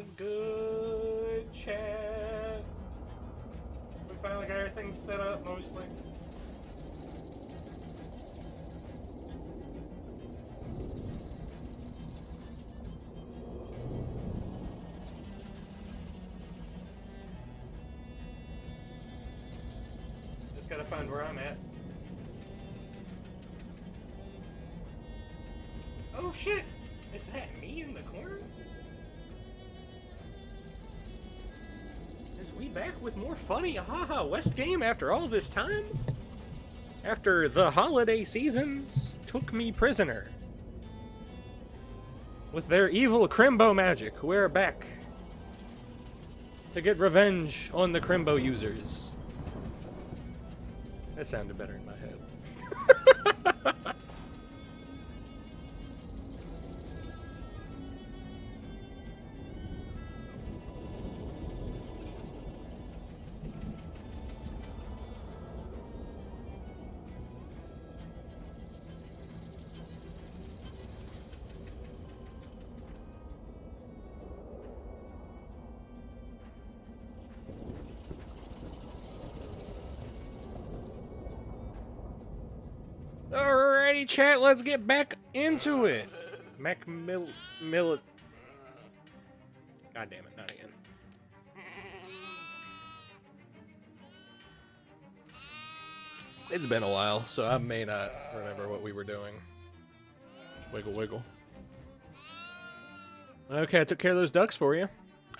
is good, chat. We finally got everything set up, mostly. Just gotta find where I'm at. Oh shit! Is that me in the corner? Is we back with more funny haha West game after all this time? After the holiday seasons took me prisoner. With their evil Crimbo magic, we're back to get revenge on the Crimbo users. That sounded better in my head. Alrighty, chat, let's get back into it. God damn it, not again. It's been a while, so I may not remember what we were doing. Wiggle, wiggle. Okay, I took care of those ducks for you.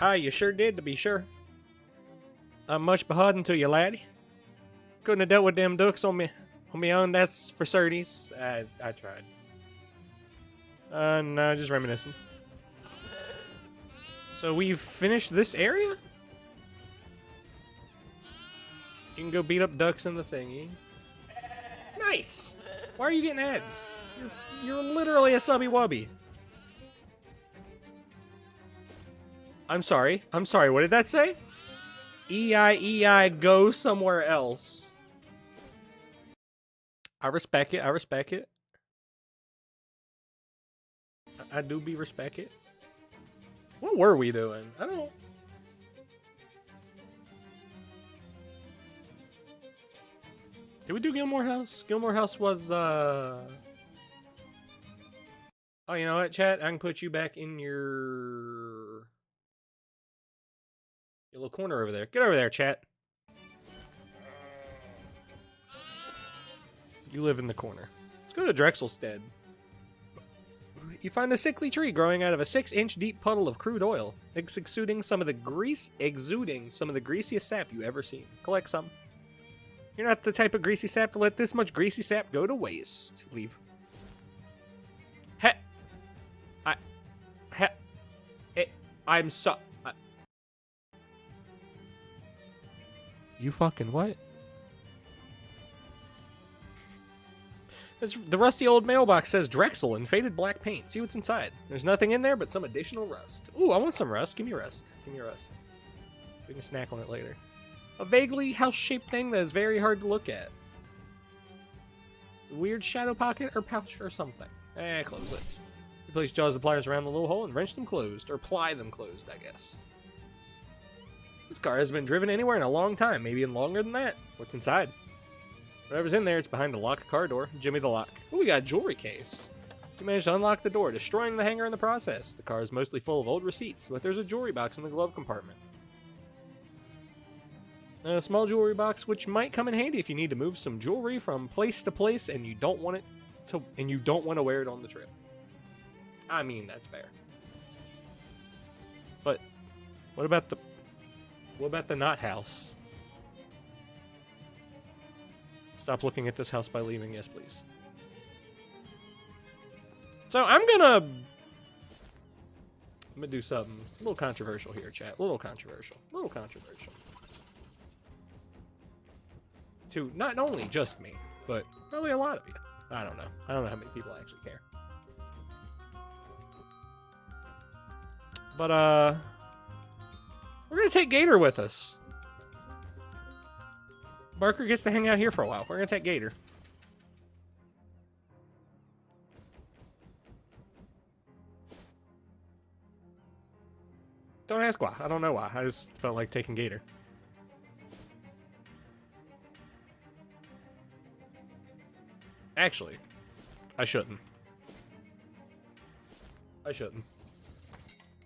Aye, you sure did, to be sure. I'm much beholden to you, laddie. Couldn't have dealt with them ducks on me. On my own, that's for certies. I tried. No, just reminiscing. So we've finished this area? You can go beat up ducks in the thingy. Nice! Why are you getting ads? You're literally a subby wubby. I'm sorry, what did that say? EI, go somewhere else. I respect it, I do be respect it. What were we doing? I don't... Did we do Gilmore House? Gilmore House was, Oh, you know what, chat? I can put you back in your little corner over there. Get over there, chat. You live in the corner. Let's go to Drexelstead. You find a sickly tree growing out of a 6-inch deep puddle of crude oil, exuding some of the greasiest sap you ever seen. Collect some. You're not the type of greasy sap to let this much greasy sap go to waste. Leave. I'm so... You fucking what? The rusty old mailbox says Drexel in faded black paint. See what's inside. There's nothing in there but some additional rust. Ooh, I want some rust. Give me rust. Give me rust. We can snack on it later. A vaguely house-shaped thing that is very hard to look at. Weird shadow pocket or pouch or something. Close it. You place jaws of pliers around the little hole and wrench them closed. Or ply them closed, I guess. This car hasn't been driven anywhere in a long time. Maybe even longer than that. What's inside? Whatever's in there, it's behind a locked car door. Jimmy the lock. Ooh, we got a jewelry case. You managed to unlock the door, destroying the hanger in the process. The car is mostly full of old receipts, but there's a jewelry box in the glove compartment. A small jewelry box, which might come in handy if you need to move some jewelry from place to place and you don't want to wear it on the trip. I mean, that's fair. But what about the not house? Stop looking at this house by leaving. Yes, please. So I'm gonna do something a little controversial here, chat. A little controversial. To not only just me, but probably a lot of you. I don't know. I don't know how many people actually care. But, we're gonna take Gator with us. Barker gets to hang out here for a while. We're gonna take Gator. Don't ask why. I don't know why. I just felt like taking Gator. Actually, I shouldn't. I shouldn't.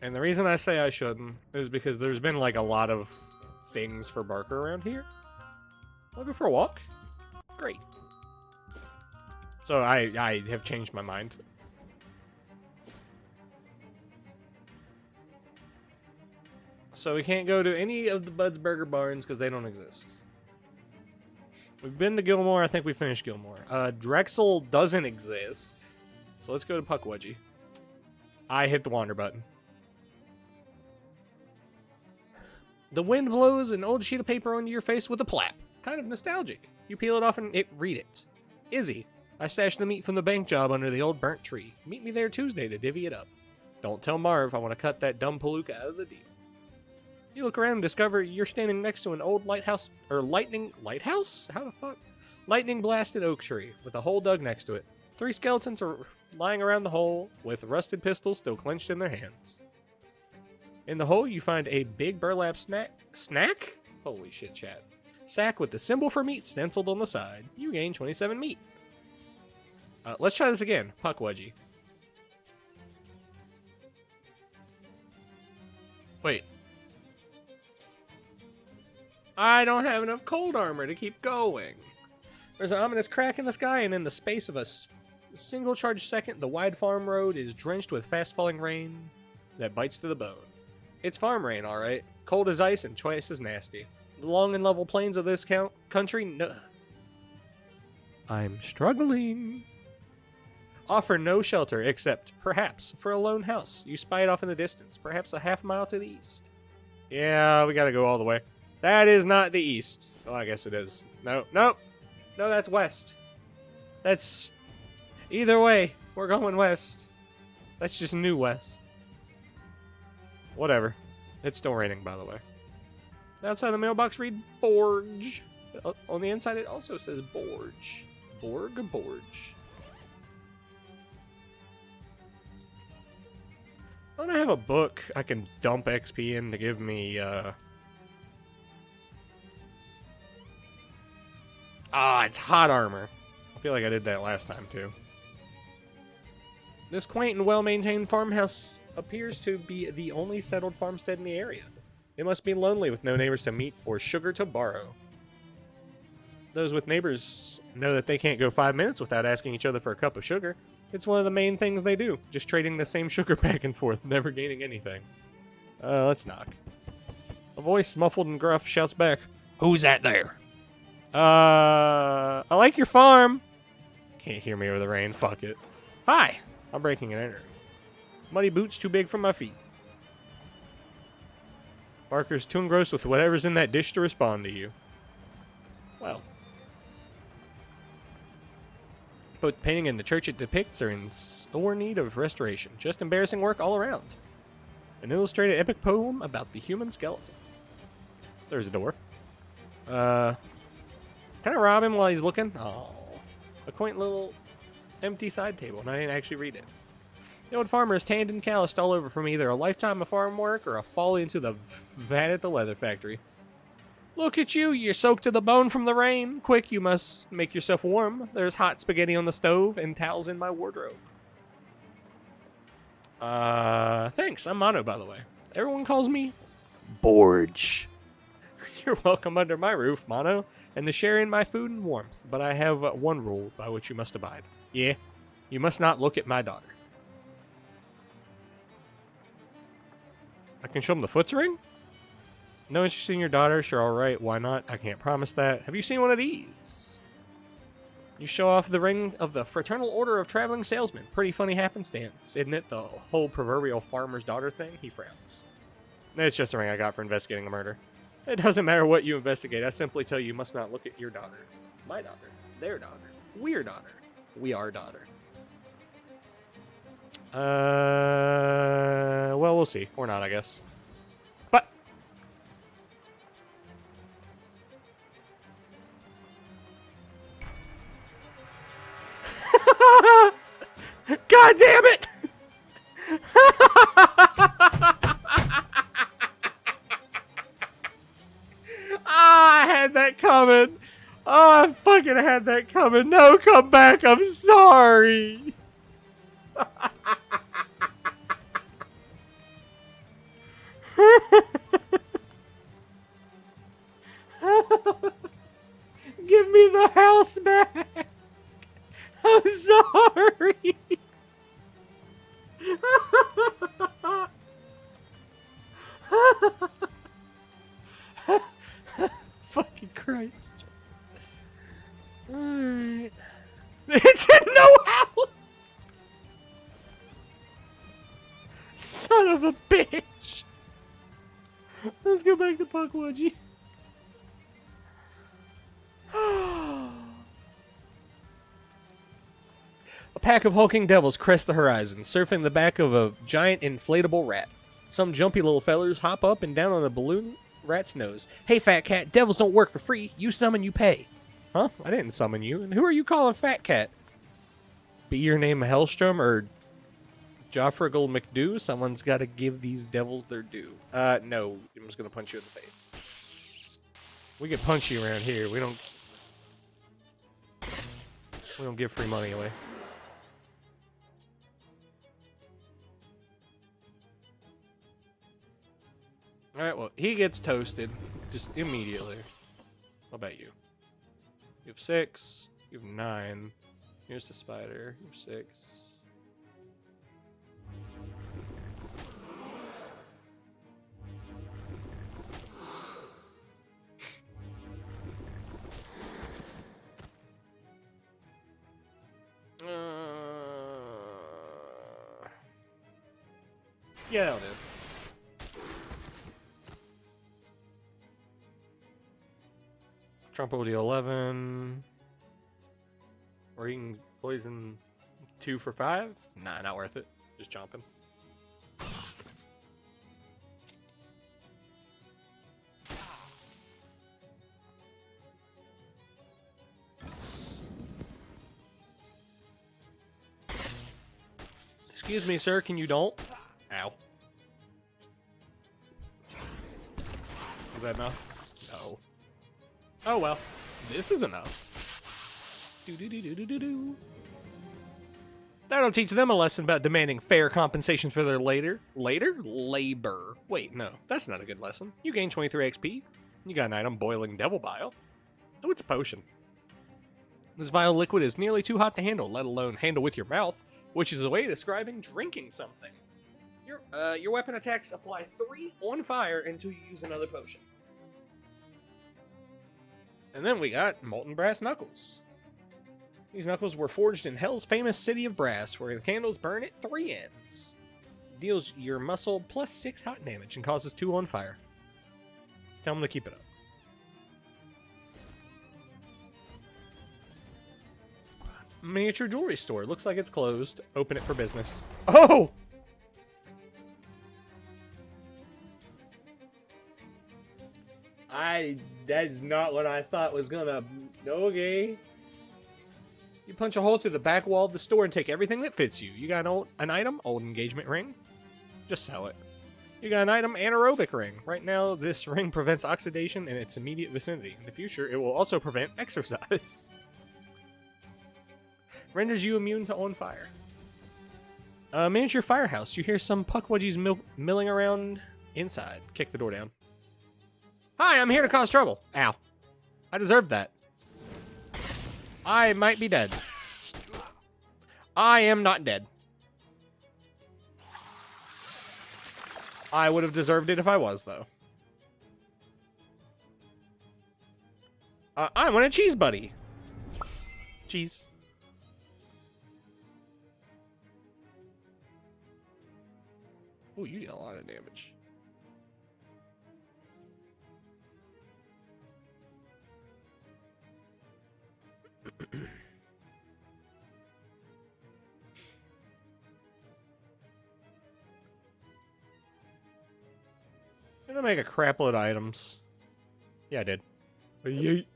And the reason I say I shouldn't is because there's been like a lot of things for Barker around here. Wanna go for a walk? Great. So I have changed my mind. So we can't go to any of the Bud's Burger Barns because they don't exist. We've been to Gilmore. I think we finished Gilmore. Drexel doesn't exist. So let's go to Puckwudgie. I hit the wander button. The wind blows an old sheet of paper onto your face with a plap. Kind of nostalgic. You peel it off and read it. Izzy, I stashed the meat from the bank job under the old burnt tree. Meet me there Tuesday to divvy it up. Don't tell Marv I want to cut that dumb palooka out of the deal. You look around and discover you're standing next to an old lighthouse, or lighthouse? How the fuck? Lightning blasted oak tree with a hole dug next to it. 3 skeletons are lying around the hole with rusted pistols still clenched in their hands. In the hole, you find a big burlap snack? Holy shit, chat. Sack with the symbol for meat stenciled on the side. You gain 27 meat. Let's try this again. Puckwudgie. Wait. I don't have enough cold armor to keep going. There's an ominous crack in the sky, and in the space of a single charged second, the wide farm road is drenched with fast-falling rain that bites to the bone. It's farm rain, alright. Cold as ice and twice as nasty. The long and level plains of this country, no... I'm struggling. Offer no shelter, except, perhaps, for a lone house. You spy it off in the distance, perhaps a half-mile to the east. Yeah, we gotta go all the way. That is not the east. Oh, I guess it is. No, no. No, that's west. That's... Either way, we're going west. That's just new west. Whatever. It's still raining, by the way. Outside the mailbox, read Borge. On the inside, it also says Borge. Borg or Borge? Don't I have a book I can dump XP in to give me, it's hot armor. I feel like I did that last time, too. This quaint and well-maintained farmhouse appears to be the only settled farmstead in the area. It must be lonely with no neighbors to meet or sugar to borrow. Those with neighbors know that they can't go 5 minutes without asking each other for a cup of sugar. It's one of the main things they do, just trading the same sugar back and forth, never gaining anything. Let's knock. A voice, muffled and gruff, shouts back, "Who's that there?" I like your farm. Can't hear me over the rain, fuck it. Hi, I'm breaking and entering. Muddy boots too big for my feet. Barker's too engrossed with whatever's in that dish to respond to you. Well. Both painting and the church it depicts are in sore need of restoration. Just embarrassing work all around. An illustrated epic poem about the human skeleton. There's a door. Can I rob him while he's looking? Oh. A quaint little empty side table, and I didn't actually read it. The old farmer is tanned and calloused all over from either a lifetime of farm work or a fall into the vat at the leather factory. Look at you, you're soaked to the bone from the rain. Quick, you must make yourself warm. There's hot spaghetti on the stove and towels in my wardrobe. Thanks, I'm Mono, by the way. Everyone calls me Borge. You're welcome under my roof, Mono, and to share in my food and warmth, but I have one rule by which you must abide. Yeah, you must not look at my daughter. I can show him the foot's ring? No interest in your daughter? Sure, alright, why not? I can't promise that. Have you seen one of these? You show off the ring of the Fraternal Order of Traveling Salesmen. Pretty funny happenstance, isn't it? The whole proverbial farmer's daughter thing? He frowns. It's just a ring I got for investigating a murder. It doesn't matter what you investigate. I simply tell you must not look at your daughter. My daughter. Their daughter. We're daughter. We are daughter. Well, we'll see. Or not, I guess. But God damn it! had that coming. Oh, I fucking had that coming. No, come back. I'm sorry. Give me the house back. I'm sorry. Fucking Christ. Alright. It's in no house! Son of a bitch! Let's go back to Pukwudgie. A pack of hulking devils crest the horizon, surfing the back of a giant inflatable rat. Some jumpy little fellers hop up and down on a balloon rat's nose. Hey, fat cat, devils don't work for free. You summon, you pay. Huh? I didn't summon you. And who are you calling fat cat? Be your name Hellstrom or Joffrey McDoo? Someone's got to give these devils their due. No. I'm just going to punch you in the face. We can punch you around here. We don't give free money away. Alright, well, he gets toasted just immediately. What about you? You have 6. You have 9. Here's the spider. You have 6. Yeah, that'll do. Trump OD 11. Or you can poison 2 for 5? Nah, not worth it. Just chomp him. Excuse me, sir, can you don't? Ow. Is that enough? No. Oh well, this is enough. Do-do-do-do-do-do. That'll teach them a lesson about demanding fair compensation for their labor. Wait, no, that's not a good lesson. You gain 23 XP. You got an item, Boiling Devil Bile. Oh, it's a potion. This vile liquid is nearly too hot to handle, let alone handle with your mouth, which is a way of describing drinking something. Your weapon attacks apply 3 on fire until you use another potion. And then we got Molten Brass Knuckles. These knuckles were forged in Hell's famous city of brass, where the candles burn at 3 ends. Deals your muscle plus 6 hot damage and causes 2 on fire. Tell them to keep it up. Miniature jewelry store. Looks like it's closed. Open it for business. Oh! That is not what I thought was gonna... Okay. You punch a hole through the back wall of the store and take everything that fits you. You got an item, old engagement ring. Just sell it. You got an item, anaerobic ring. Right now, this ring prevents oxidation in its immediate vicinity. In the future, it will also prevent exercise. Renders you immune to on fire. Miniature firehouse. You hear some Pukwudgies milling around inside. Kick the door down. Hi, I'm here to cause trouble. Ow. I deserved that. I might be dead. I am not dead. I would have deserved it if I was, though. I want a cheese buddy. Cheese. Oh, you did a lot of damage. I'm gonna make a crapload of items. Yeah, I did. Yeet.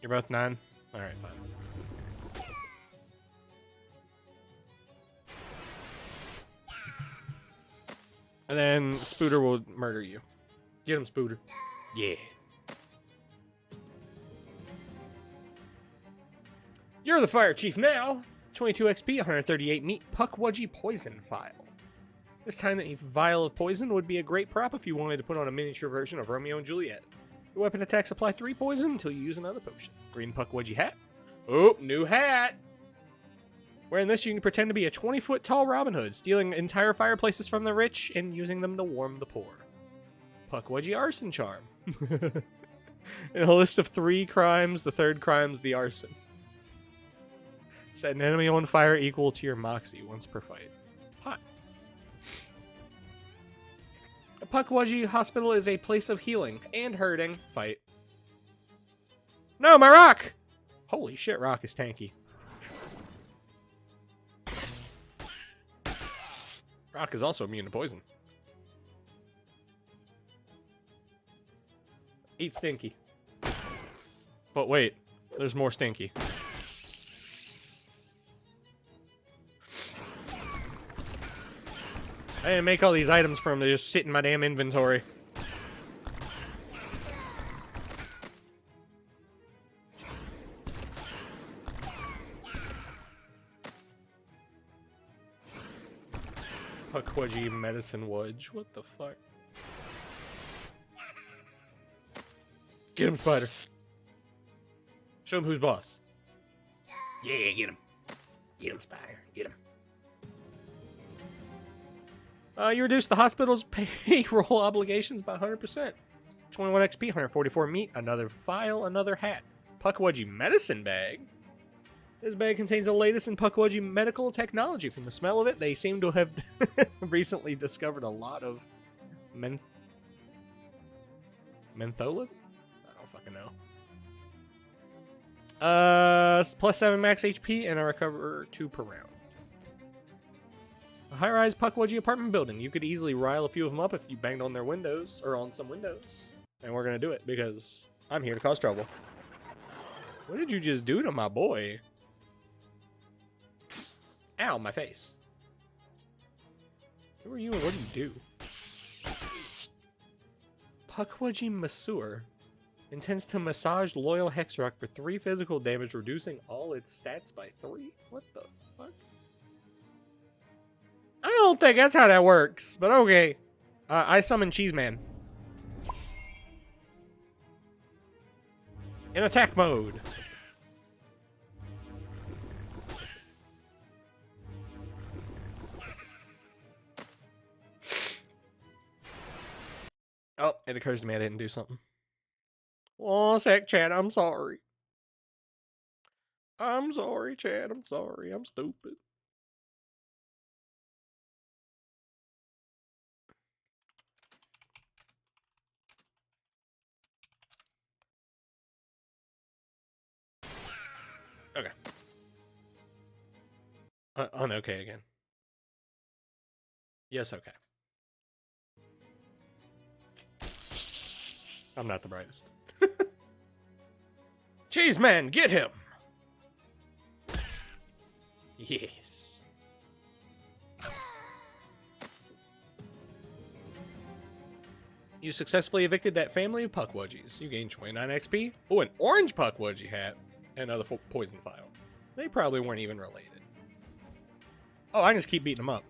You're both 9? Alright, fine. And then Spooter will murder you. Get him, Spooter. Yeah. You're the fire chief now. 22 XP, 138 meat, Puckwudgie poison vial. This tiny vial of poison would be a great prop if you wanted to put on a miniature version of Romeo and Juliet. Your weapon attacks apply 3 poison until you use another potion. Green Puckwudgie hat. Oh, new hat! Wearing this, you can pretend to be a 20-foot tall Robin Hood, stealing entire fireplaces from the rich and using them to warm the poor. Puckwudgie arson charm. In a list of 3 crimes, the third crime's the arson. Set an enemy on fire equal to your moxie once per fight. Hot. A Puckwudgie hospital is a place of healing and hurting. Fight. No, my rock! Holy shit, rock is tanky. Rock is also immune to poison. Eat Stinky. But wait, there's more Stinky. I didn't make all these items for him to just sit in my damn inventory. Puckwudgie medicine wudge. What the fuck? Get him, Spider. Show him who's boss. Yeah, get him. Get him, Spider. Get him. You reduce the hospital's payroll obligations by 100%. 21 XP, 144 meat, another file, another hat. Puckwudgie medicine bag. This bag contains the latest in Puckwudgie medical technology. From the smell of it, they seem to have recently discovered a lot of menthola? I don't fucking know. Plus 7 max HP, and I recover 2 per round. A high-rise Puckwudgie apartment building. You could easily rile a few of them up if you banged on their windows, or on some windows. And we're gonna do it, because I'm here to cause trouble. What did you just do to my boy? Ow, my face. Who are you and what do you do? Puckwudgie Masseur intends to massage loyal Hexrock for 3 physical damage, reducing all its stats by 3? What the fuck? I don't think that's how that works, but okay. I summon Cheeseman. In attack mode. Oh, it occurs to me I didn't do something. 1 sec, Chad. I'm sorry. I'm sorry, Chad. I'm sorry. I'm stupid. Okay. Okay again. Yes, okay. I'm not the brightest. Cheeseman, get him! Yes. You successfully evicted that family of Puckwudgies. You gained 29 XP. Oh, an orange Puckwudgie hat. And another poison file. They probably weren't even related. Oh, I can just keep beating them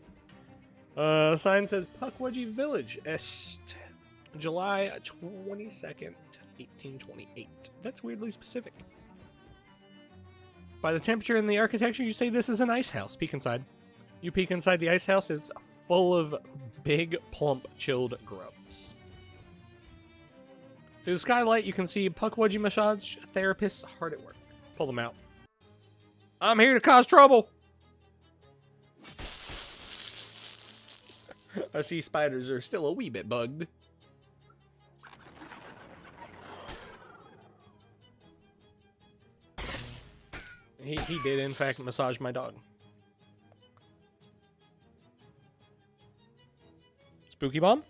up. Sign says Puckwudgie Village, Est, July 22nd, 1828. That's weirdly specific. By the temperature and the architecture, you say this is an ice house. Peek inside. You peek inside the ice house. It's full of big, plump, chilled grubs. Through the skylight, you can see Puckwudgie massage therapists hard at work. Pull them out. I'm here to cause trouble. I see spiders are still a wee bit bugged. He did, in fact, massage my dog. Spooky bomb?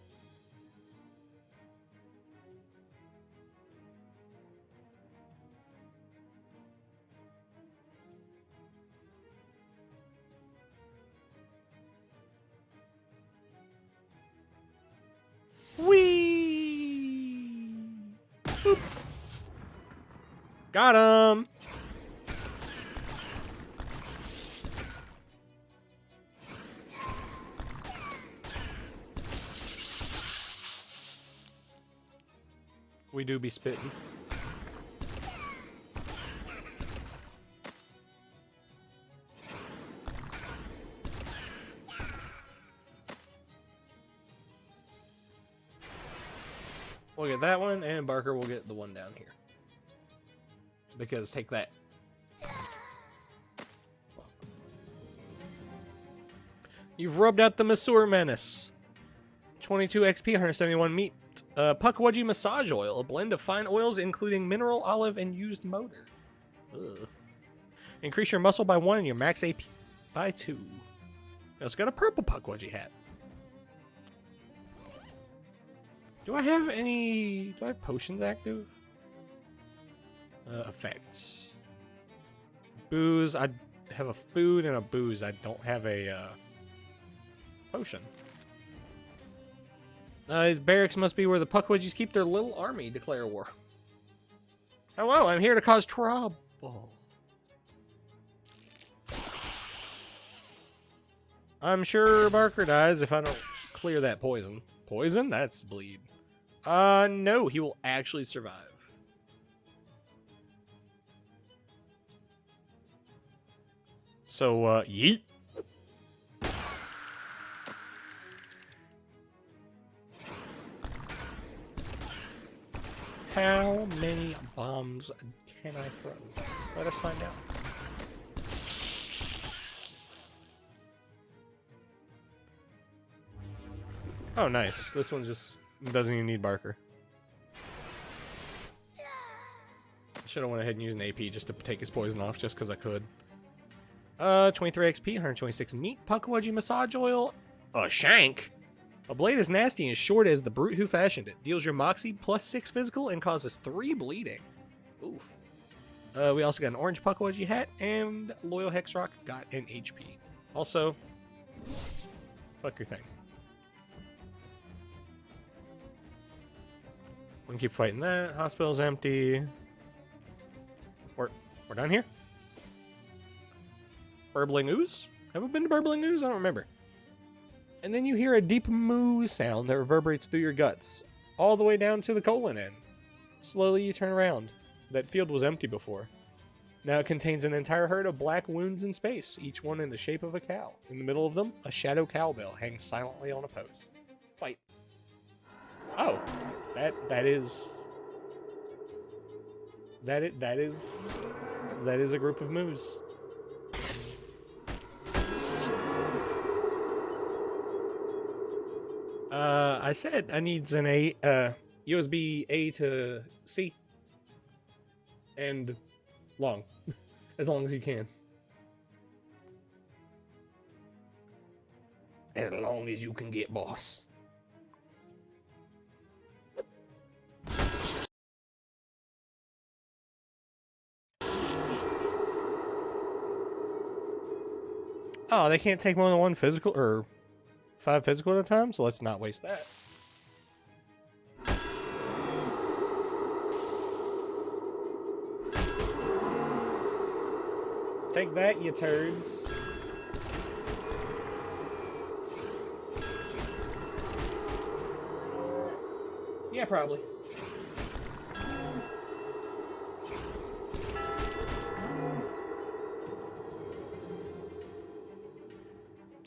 Got him! We do be spitting. We'll get that one, and Barker will get the one down here. Because take that. You've rubbed out the Masseur Menace. 22 XP, 171 meat. Pukwudgie Massage Oil, a blend of fine oils including mineral, olive, and used motor. Ugh. Increase your muscle by 1 and your max AP by 2. It's got a purple Pukwudgie hat. Do I have any... Do I have potions active? Effects. Booze. I have a food and a booze. I don't have a potion. His barracks must be where the Pukwudgies keep their little army. Declare war. Hello, I'm here to cause trouble. I'm sure Barker dies if I don't clear that poison. Poison? That's bleed. No, he will actually survive. So, yeet. How many bombs can I throw? Let us find out. Oh, nice. This one just doesn't even need Barker. I should have went ahead and used an AP just to take his poison off just because I could. 23 XP, 126 meat, Pukwudgie Massage Oil, a shank. A blade as nasty and short as the brute who fashioned it. Deals your moxie plus 6 physical and causes 3 bleeding. Oof. We also got an orange Pukwudgie hat, and Loyal Hexrock got an HP. Also, fuck your thing. We can keep fighting that. Hospital's empty. We're done here? Burbling Ooze? Have we been to Burbling Ooze? I don't remember. And then you hear a deep moo sound that reverberates through your guts, all the way down to the colon end. Slowly you turn around. That field was empty before. Now it contains an entire herd of black wounds in space, each one in the shape of a cow. In the middle of them, a shadow cowbell hangs silently on a post. Fight. Oh, that is a group of moos. I said I needs an USB A to C. And long. As long as you can. As long as you can get, boss. Oh, they can't take more than 1 physical, or 5 physical at a time, so let's not waste that. Take that, you turds. Yeah, probably.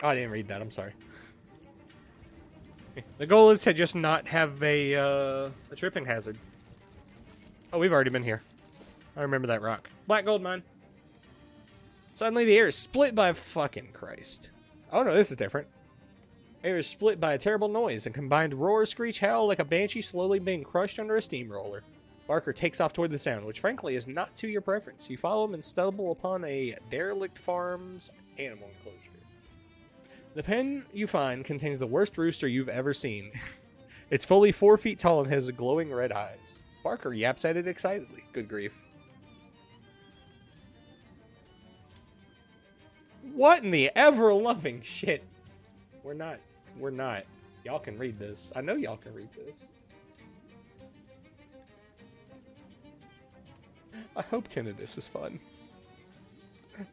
Oh, I didn't read that. I'm sorry. The goal is to just not have a tripping hazard. Oh, we've already been here. I remember that rock. Black gold mine. Suddenly the air is split by fucking Christ. Oh no, this is different. Air is split by a terrible noise, a combined roar, screech, howl like a banshee slowly being crushed under a steamroller. Barker takes off toward the sound, which frankly is not to your preference. You follow him and stumble upon a derelict farm's animal enclosure. The pen you find contains the worst rooster you've ever seen. It's fully 4 feet tall and has glowing red eyes. Barker yaps at it excitedly. Good grief. What in the ever-loving shit? We're not. Y'all can read this. I know y'all can read this. I hope tinnitus is fun.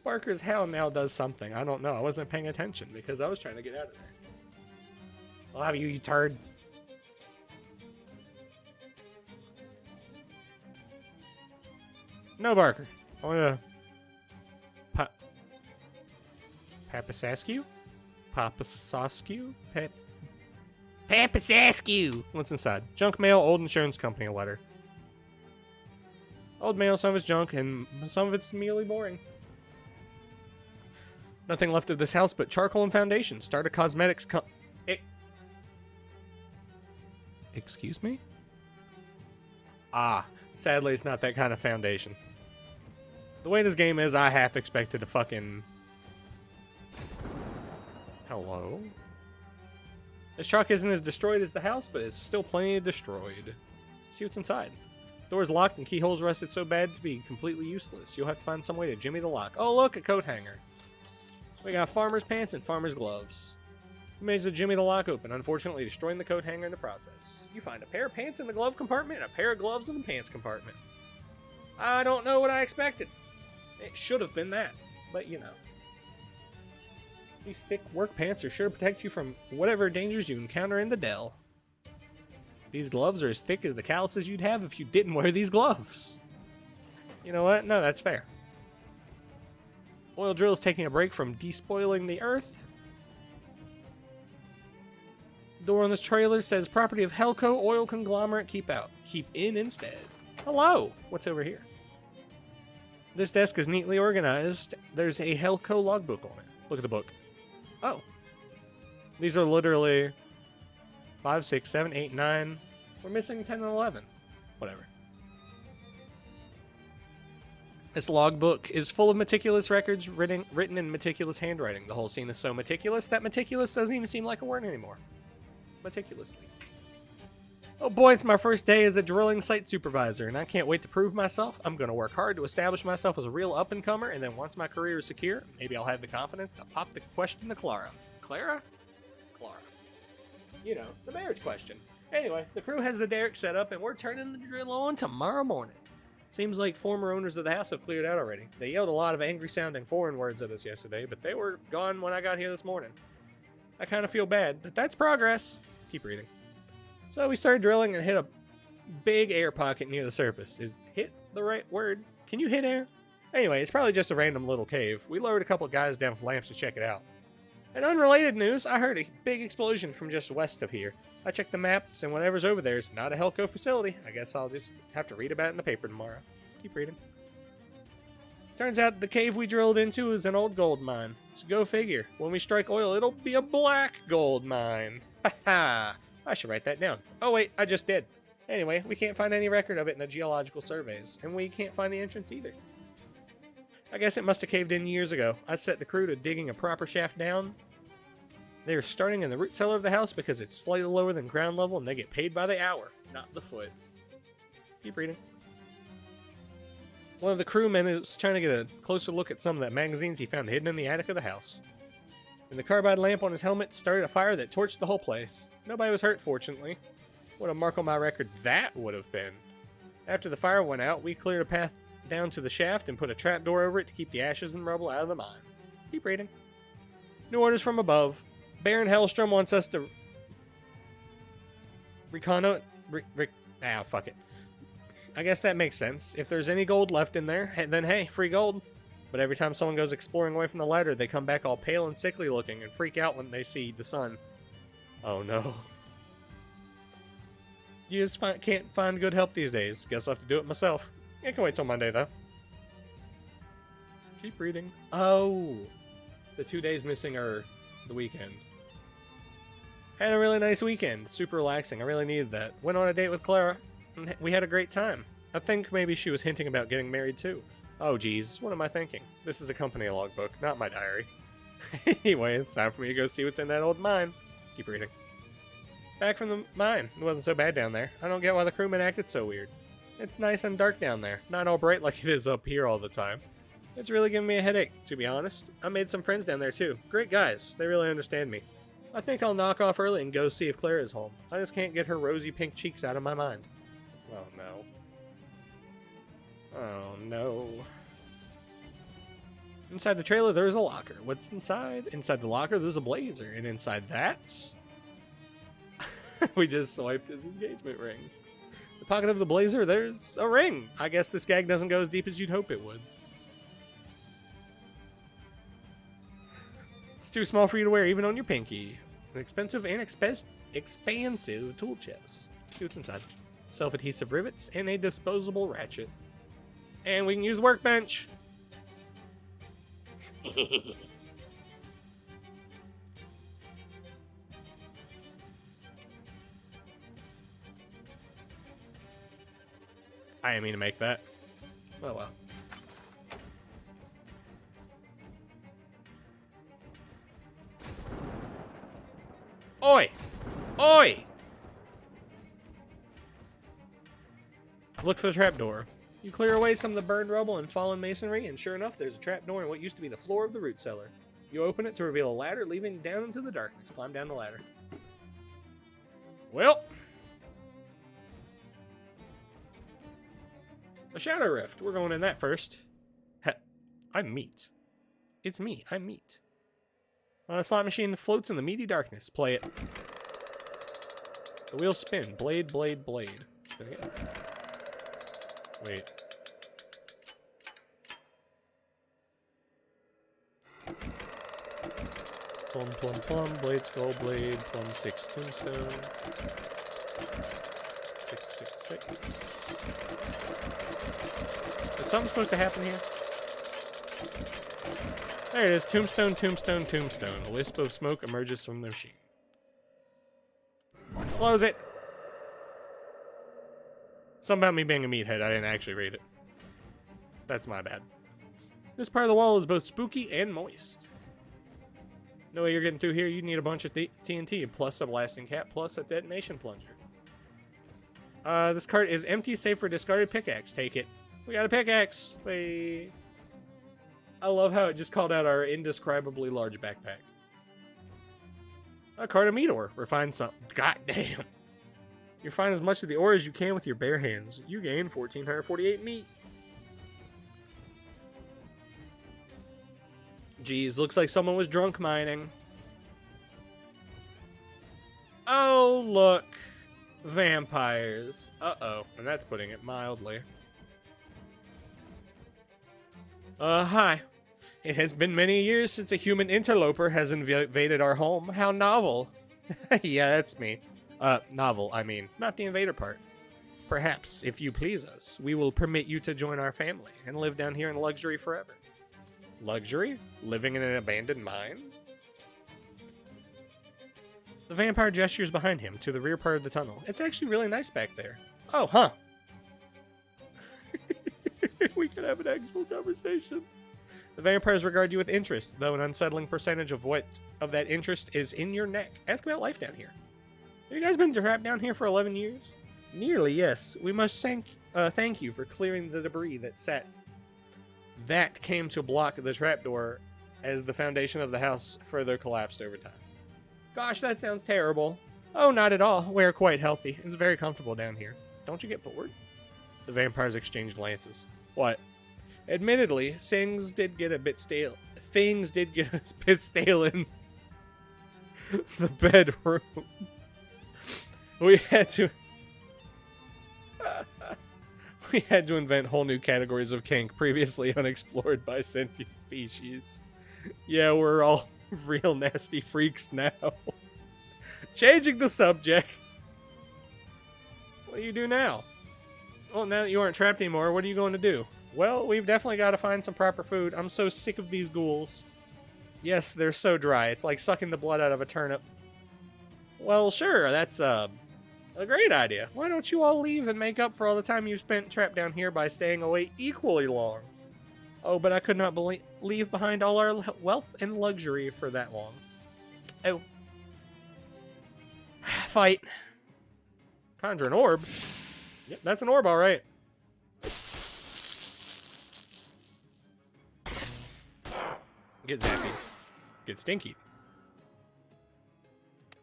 Barker's howl now does something. I don't know. I wasn't paying attention because I was trying to get out of there. I'll have you, you turd. No, Barker. I want to... Papasaskew? Papasaskew? Papasaskew! What's inside? Junk mail, old insurance company letter. Old mail, some of it's junk, and some of it's merely boring. Nothing left of this house but charcoal and foundation. Start a cosmetics Excuse me? Ah, sadly it's not that kind of foundation. The way this game is, I half expected to fucking... Hello? This truck isn't as destroyed as the house, but it's still plenty destroyed. See what's inside. Door's locked and keyholes rusted so bad to be completely useless. You'll have to find some way to jimmy the lock. Oh look, a coat hanger. We got farmer's pants and farmer's gloves. We managed to jimmy the lock open, unfortunately destroying the coat hanger in the process. You find a pair of pants in the glove compartment and a pair of gloves in the pants compartment. I don't know what I expected. It should have been that, but you know. These thick work pants are sure to protect you from whatever dangers you encounter in the dell. These gloves are as thick as the calluses you'd have if you didn't wear these gloves. You know what? No, that's fair. Oil drill is taking a break from despoiling the earth. Door on this trailer says property of Helco Oil Conglomerate, keep out. Keep in instead. Hello! What's over here? This desk is neatly organized. There's a Helco logbook on it. Look at the book. Oh. These are literally 5, 6, 7, 8, 9. We're missing 10 and 11. Whatever. This logbook is full of meticulous records written in meticulous handwriting. The whole scene is so meticulous that meticulous doesn't even seem like a word anymore. Meticulously. Oh boy, it's my first day as a drilling site supervisor, and I can't wait to prove myself. I'm going to work hard to establish myself as a real up-and-comer, and then once my career is secure, maybe I'll have the confidence to pop the question to Clara. Clara? Clara. You know, the marriage question. Anyway, the crew has the derrick set up, and we're turning the drill on tomorrow morning. Seems like former owners of the house have cleared out already. They yelled a lot of angry-sounding foreign words at us yesterday, but they were gone when I got here this morning. I kind of feel bad, but that's progress. Keep reading. So we started drilling and hit a big air pocket near the surface. Is hit the right word? Can you hit air? Anyway, it's probably just a random little cave. We lowered a couple guys down with lamps to check it out. In unrelated news, I heard a big explosion from just west of here. I checked the maps, and whatever's over there is not a Helco facility. I guess I'll just have to read about it in the paper tomorrow. Keep reading. Turns out the cave we drilled into is an old gold mine. So go figure. When we strike oil, it'll be a black gold mine. Ha ha! I should write that down. Oh wait, I just did. Anyway, we can't find any record of it in the geological surveys, and we can't find the entrance either. I guess it must have caved in years ago. I set the crew to digging a proper shaft down. They are starting in the root cellar of the house because it's slightly lower than ground level, and they get paid by the hour, not the foot. Keep reading. One of the crewmen is trying to get a closer look at some of the magazines he found hidden in the attic of the house. And the carbide lamp on his helmet started a fire that torched the whole place. Nobody was hurt, fortunately. What a mark on my record that would have been. After the fire went out, we cleared a path down to the shaft and put a trapdoor over it to keep the ashes and rubble out of the mine. Keep reading. New orders from above. Baron Hellstrom wants us to fuck it. I guess that makes sense. If there's any gold left in there, then hey, free gold. But every time someone goes exploring away from the ladder, they come back all pale and sickly looking and freak out when they see the sun. Oh no. You just can't find good help these days. Guess I'll have to do it myself. I can wait till Monday, though. Keep reading. Oh. The 2 days missing are the weekend. Had a really nice weekend. Super relaxing. I really needed that. Went on a date with Clara. And we had a great time. I think maybe she was hinting about getting married, too. Oh, geez. What am I thinking? This is a company logbook, not my diary. Anyway, it's time for me to go see what's in that old mine. Keep reading. Back from the mine. It wasn't so bad down there. I don't get why the crewmen acted so weird. It's nice and dark down there. Not all bright like it is up here all the time. It's really giving me a headache, to be honest. I made some friends down there, too. Great guys. They really understand me. I think I'll knock off early and go see if Claire is home. I just can't get her rosy pink cheeks out of my mind. Oh, no. Oh no. Inside the trailer, there's a locker. What's inside? Inside the locker, there's a blazer. And inside that's... we just swiped his engagement ring. The pocket of the blazer, there's a ring. I guess this gag doesn't go as deep as you'd hope it would. It's too small for you to wear even on your pinky. An expensive and expansive tool chest. Let's see what's inside. Self-adhesive rivets and a disposable ratchet. And we can use the workbench. I didn't mean to make that. Oh well. Oi! Oi! Look for the trapdoor. You clear away some of the burned rubble and fallen masonry, and sure enough, there's a trapdoor in what used to be the floor of the root cellar. You open it to reveal a ladder leading down into the darkness. Climb down the ladder. Well, a shadow rift. We're going in that first. I'm meat. It's me. I'm meat. A slot machine floats in the meaty darkness. Play it. The wheels spin. Blade, blade, blade. Spin again. Wait. Plum, plum, plum, blade, skull, blade, plum, 6, tombstone. 6, 6, 6. Is something supposed to happen here? There it is. Tombstone, tombstone, tombstone. A wisp of smoke emerges from the machine. Close it. Something about me being a meathead. I didn't actually read it. That's my bad. This part of the wall is both spooky and moist. No way you're getting through here. You need a bunch of TNT, plus a blasting cap, plus a detonation plunger. This cart is empty, save for discarded pickaxe. Take it. We got a pickaxe. Wait. I love how it just called out our indescribably large backpack. A cart of meat ore. Refine some. God damn. You refine as much of the ore as you can with your bare hands. You gain 1,448 meat. Geez, looks like someone was drunk mining. Oh, look. Vampires. Uh-oh. And that's putting it mildly. Hi. It has been many years since a human interloper has invaded our home. How novel. Yeah, that's me. Novel, I mean. Not the invader part. Perhaps, if you please us, we will permit you to join our family and live down here in luxury forever. Luxury? Living in an abandoned mine? The vampire gestures behind him to the rear part of the tunnel. It's actually really nice back there. Oh, huh. We could have an actual conversation. The vampires regard you with interest, though an unsettling percentage of that interest is in your neck. Ask about life down here. Have you guys been trapped down here for 11 years? Nearly, yes. We must thank you for clearing the debris that came to block the trapdoor as the foundation of the house further collapsed over time. Gosh, that sounds terrible. Oh, not at all. We're quite healthy. It's very comfortable down here. Don't you get bored? The vampires exchanged glances. What? Admittedly, things did get a bit stale. Things did get a bit stale in the bedroom. We had to invent whole new categories of kink previously unexplored by sentient species. Yeah, we're all real nasty freaks now. Changing the subjects. What do you do now? Well, now that you aren't trapped anymore, what are you going to do? Well, we've definitely got to find some proper food. I'm so sick of these ghouls. Yes, they're so dry. It's like sucking the blood out of a turnip. Well, sure, that's a great idea. Why don't you all leave and make up for all the time you've spent trapped down here by staying away equally long? Oh, but I could not leave behind all our wealth and luxury for that long. Oh. Fight. Conjure an orb. Yep, that's an orb, all right. Get zappy. Get stinky.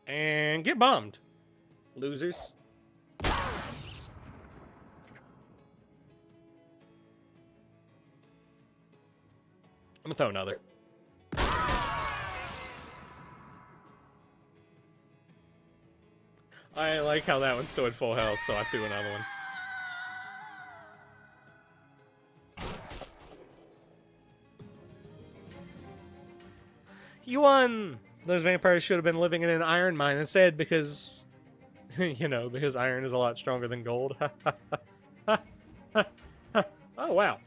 And get bombed. Losers. gonna throw another. I like how that one's still at full health, so I threw another one. You won! Those vampires should have been living in an iron mine instead because, you know, because iron is a lot stronger than gold. Oh, wow.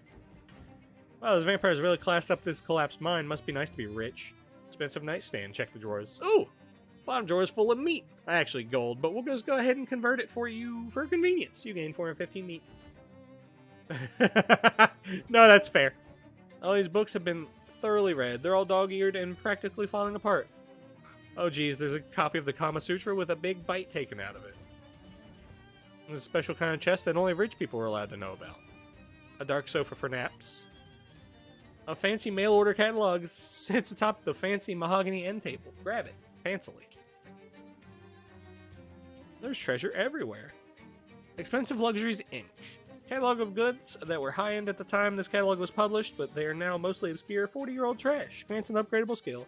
Wow, those vampires really classed up this collapsed mine. Must be nice to be rich. Expensive nightstand. Check the drawers. Ooh! Bottom drawer is full of meat. Actually, gold, but we'll just go ahead and convert it for you for convenience. You gain 415 meat. No, that's fair. All these books have been thoroughly read. They're all dog-eared and practically falling apart. Oh, geez, there's a copy of the Kama Sutra with a big bite taken out of it. There's a special kind of chest that only rich people are allowed to know about. A dark sofa for naps. A fancy mail-order catalog sits atop the fancy mahogany end table. Grab it. Fancily. There's treasure everywhere. Expensive Luxuries, Inc. Catalog of goods that were high-end at the time this catalog was published, but they are now mostly obscure 40-year-old trash. Grants an upgradable skill.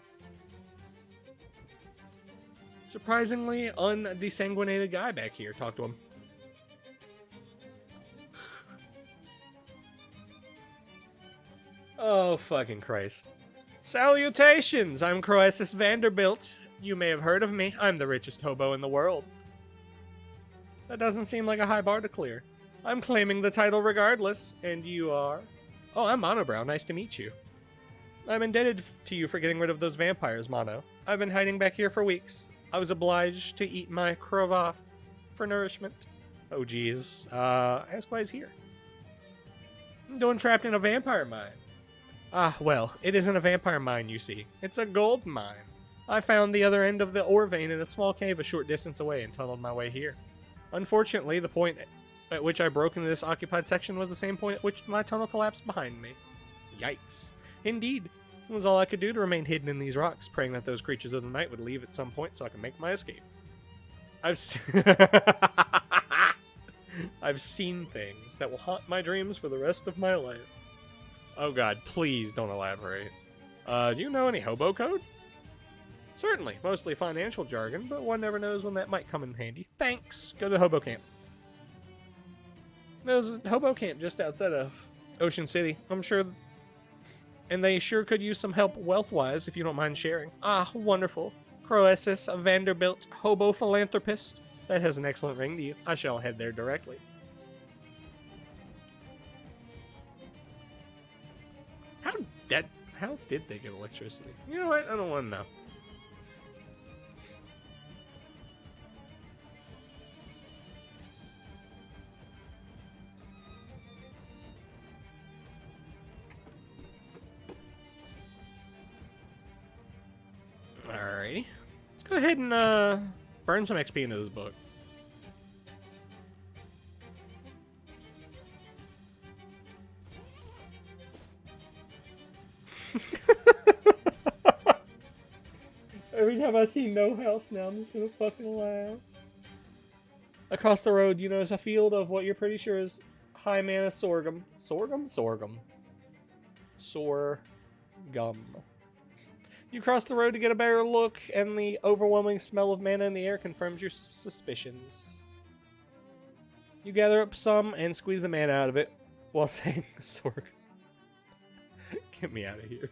Surprisingly undesanguinated guy back here. Talk to him. Oh, fucking Christ. Salutations! I'm Croesus Vanderbilt. You may have heard of me. I'm the richest hobo in the world. That doesn't seem like a high bar to clear. I'm claiming the title regardless. And you are? Oh, I'm Monobrow. Nice to meet you. I'm indebted to you for getting rid of those vampires, Mono. I've been hiding back here for weeks. I was obliged to eat my Krova for nourishment. Oh, geez. Ask why he's here. I'm doing trapped in a vampire mine. Ah, well, it isn't a vampire mine, you see. It's a gold mine. I found the other end of the ore vein in a small cave a short distance away and tunneled my way here. Unfortunately, the point at which I broke into this occupied section was the same point at which my tunnel collapsed behind me. Yikes. Indeed. It was all I could do to remain hidden in these rocks, praying that those creatures of the night would leave at some point so I could make my escape. I've seen things that will haunt my dreams for the rest of my life. Oh god, please don't elaborate. Do you know any hobo code? Certainly, mostly financial jargon, but one never knows when that might come in handy. Thanks! Go to hobo camp. There's a hobo camp just outside of Ocean City, I'm sure. And they sure could use some help wealth-wise, if you don't mind sharing. Ah, wonderful. Croesus, a Vanderbilt hobo philanthropist. That has an excellent ring to you. I shall head there directly. How did they get electricity? You know what? I don't want to know. Alrighty. Let's go ahead and burn some XP into this book. Every time I see no house now, I'm just gonna fucking laugh. Across the road, you notice a field of what you're pretty sure is high mana sorghum. Sorghum? Sorghum. Sorghum. You cross the road to get a better look, and the overwhelming smell of mana in the air confirms your suspicions. You gather up some and squeeze the mana out of it while saying sorghum. Get me out of here.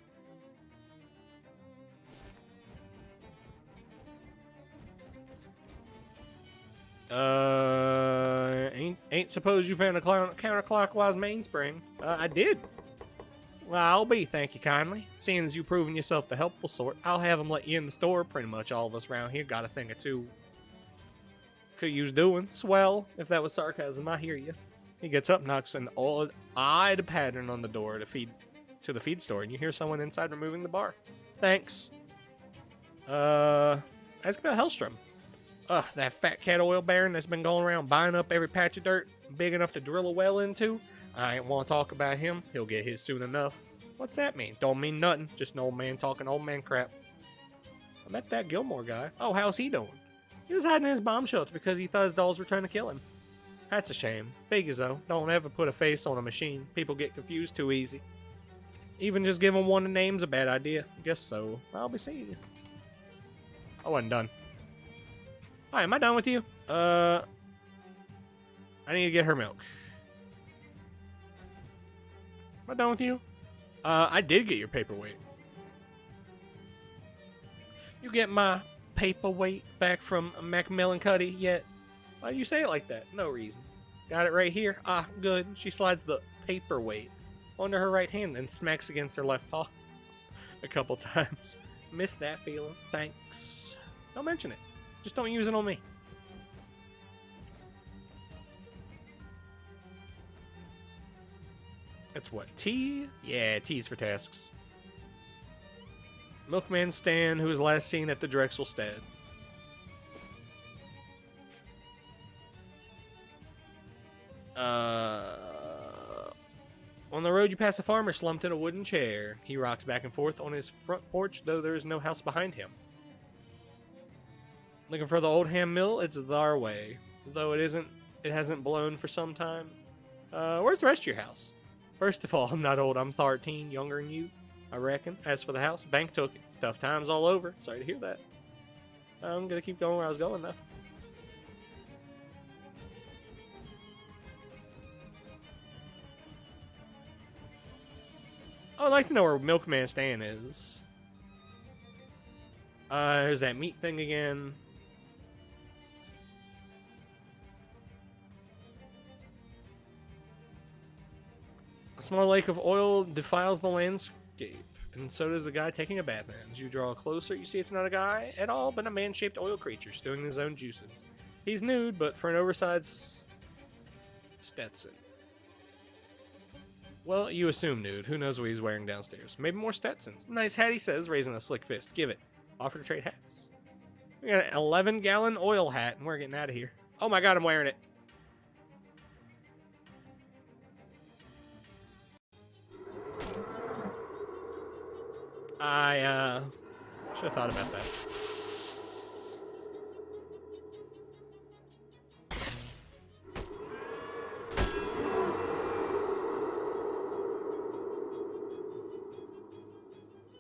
Ain't suppose you found a counterclockwise mainspring? I did. Well, I'll be, thank you kindly. Seeing as you've proven yourself the helpful sort, I'll have them let you in the store. Pretty much all of us around here got a thing or two could use doing. Swell, if that was sarcasm, I hear you. He gets up, knocks an odd pattern on the door to the feed store, and you hear someone inside removing the bar. Thanks. Ask about Hellstrom. That fat cat oil baron that's been going around buying up every patch of dirt big enough to drill a well into. I ain't want to talk about him. He'll get his soon enough. What's that mean? Don't mean nothing. Just an old man talking old man crap. I met that Gilmore guy. Oh, how's he doing? He was hiding in his bomb shelter because he thought his dolls were trying to kill him. That's a shame. Figures though. Don't ever put a face on a machine. People get confused too easy. Even just giving one a name's a bad idea. Guess so. I'll be seeing you. I wasn't done. Hi, am I done with you? I need to get her milk. Am I done with you? I did get your paperweight. You get my paperweight back from Macmillan Cuddy yet? Why do you say it like that? No reason. Got it right here. Ah, good. She slides the paperweight onto her right hand, then smacks against her left paw a couple times. Missed that feeling. Thanks. Don't mention it. Just don't use it on me. That's what? T? Yeah, T's for tasks. Milkman Stan, who was last seen at the Drexel Stead. On the road, you pass a farmer slumped in a wooden chair. He rocks back and forth on his front porch, though there is no house behind him. Looking for the old ham mill? It's our way. Though it hasn't blown for some time. Where's the rest of your house? First of all, I'm not old. I'm 13, younger than you, I reckon. As for the house, bank took it. It's tough times all over. Sorry to hear that. I'm gonna keep going where I was going, though. I'd like to know where Milkman Stan is. There's that meat thing again. A small lake of oil defiles the landscape, and so does the guy taking a bath in. As you draw closer, you see it's not a guy at all, but a man-shaped oil creature stewing his own juices. He's nude, but for an oversized Stetson. Well, you assume nude. Who knows what he's wearing downstairs? Maybe more Stetsons. Nice hat, he says, raising a slick fist. Give it. Offer to trade hats. We got an 11-gallon oil hat, and we're getting out of here. Oh my god, I'm wearing it. I, should have thought about that.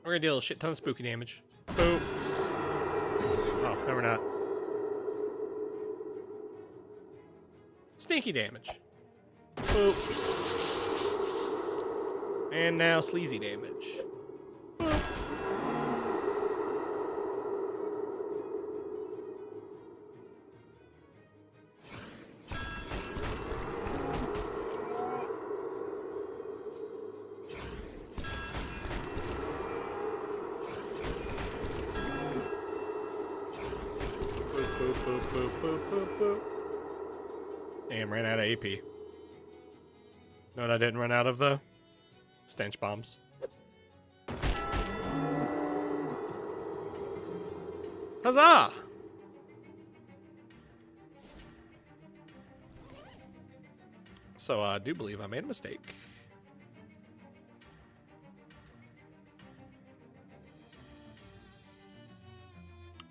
We're gonna deal a shit ton of spooky damage. Boop. Oh, no we're not. Stinky damage. Boop. And now sleazy damage. Boop. Damn, ran out of AP. Know what I didn't run out of, though? Stench bombs. Huzzah! So I do believe I made a mistake.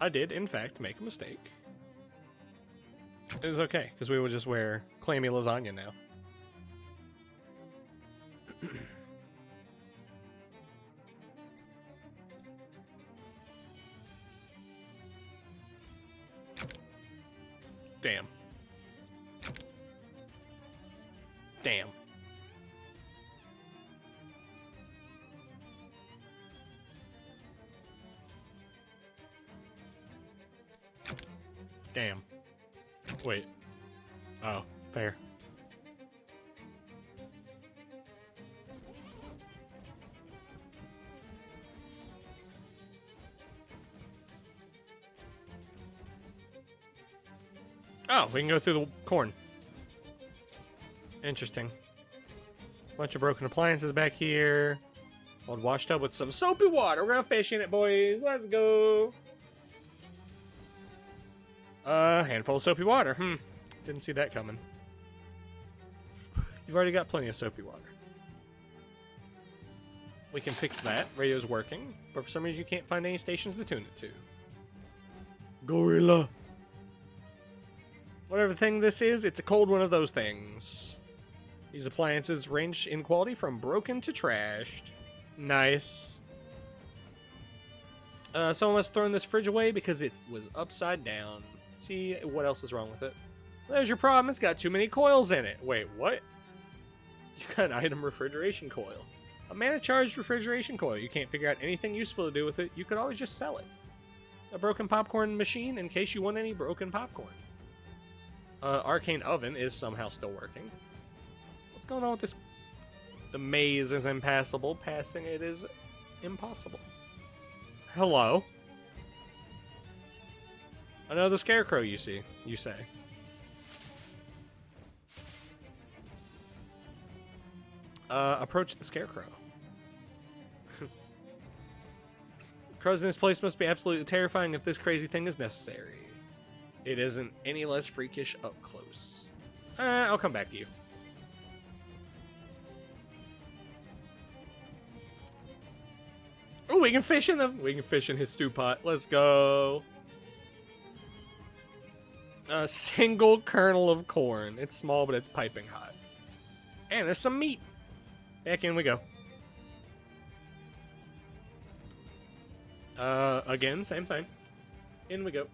I did, in fact, make a mistake. It was okay, because we would just wear clammy lasagna now. Damn. Damn. Damn. Wait. Oh, fair. Oh, we can go through the corn. Interesting. Bunch of broken appliances back here. Old wash tub with some soapy water. We're gonna fish in it, boys. Let's go. Handful of soapy water. Didn't see that coming. You've already got plenty of soapy water. We can fix that. Radio's working, but for some reason you can't find any stations to tune it to. Gorilla. Whatever thing this is, it's a cold one of those things. These appliances range in quality from broken to trashed. Nice. Someone must have thrown this fridge away because it was upside down. See what else is wrong with it. There's your problem. It's got too many coils in it. Wait, what? You got an item refrigeration coil. A mana-charged refrigeration coil. You can't figure out anything useful to do with it. You could always just sell it. A broken popcorn machine in case you want any broken popcorn. Arcane oven is somehow still working. What's going on with this? The maze is impassable. Passing it is impossible. Hello? Another scarecrow, you say. Approach the scarecrow. Crows in this place must be absolutely terrifying if this crazy thing is necessary. It isn't any less freakish up close. I'll come back to you. Oh, we can fish in them. We can fish in his stew pot. Let's go. A single kernel of corn. It's small, but it's piping hot. And there's some meat. Back in we go. Again, same thing. In we go.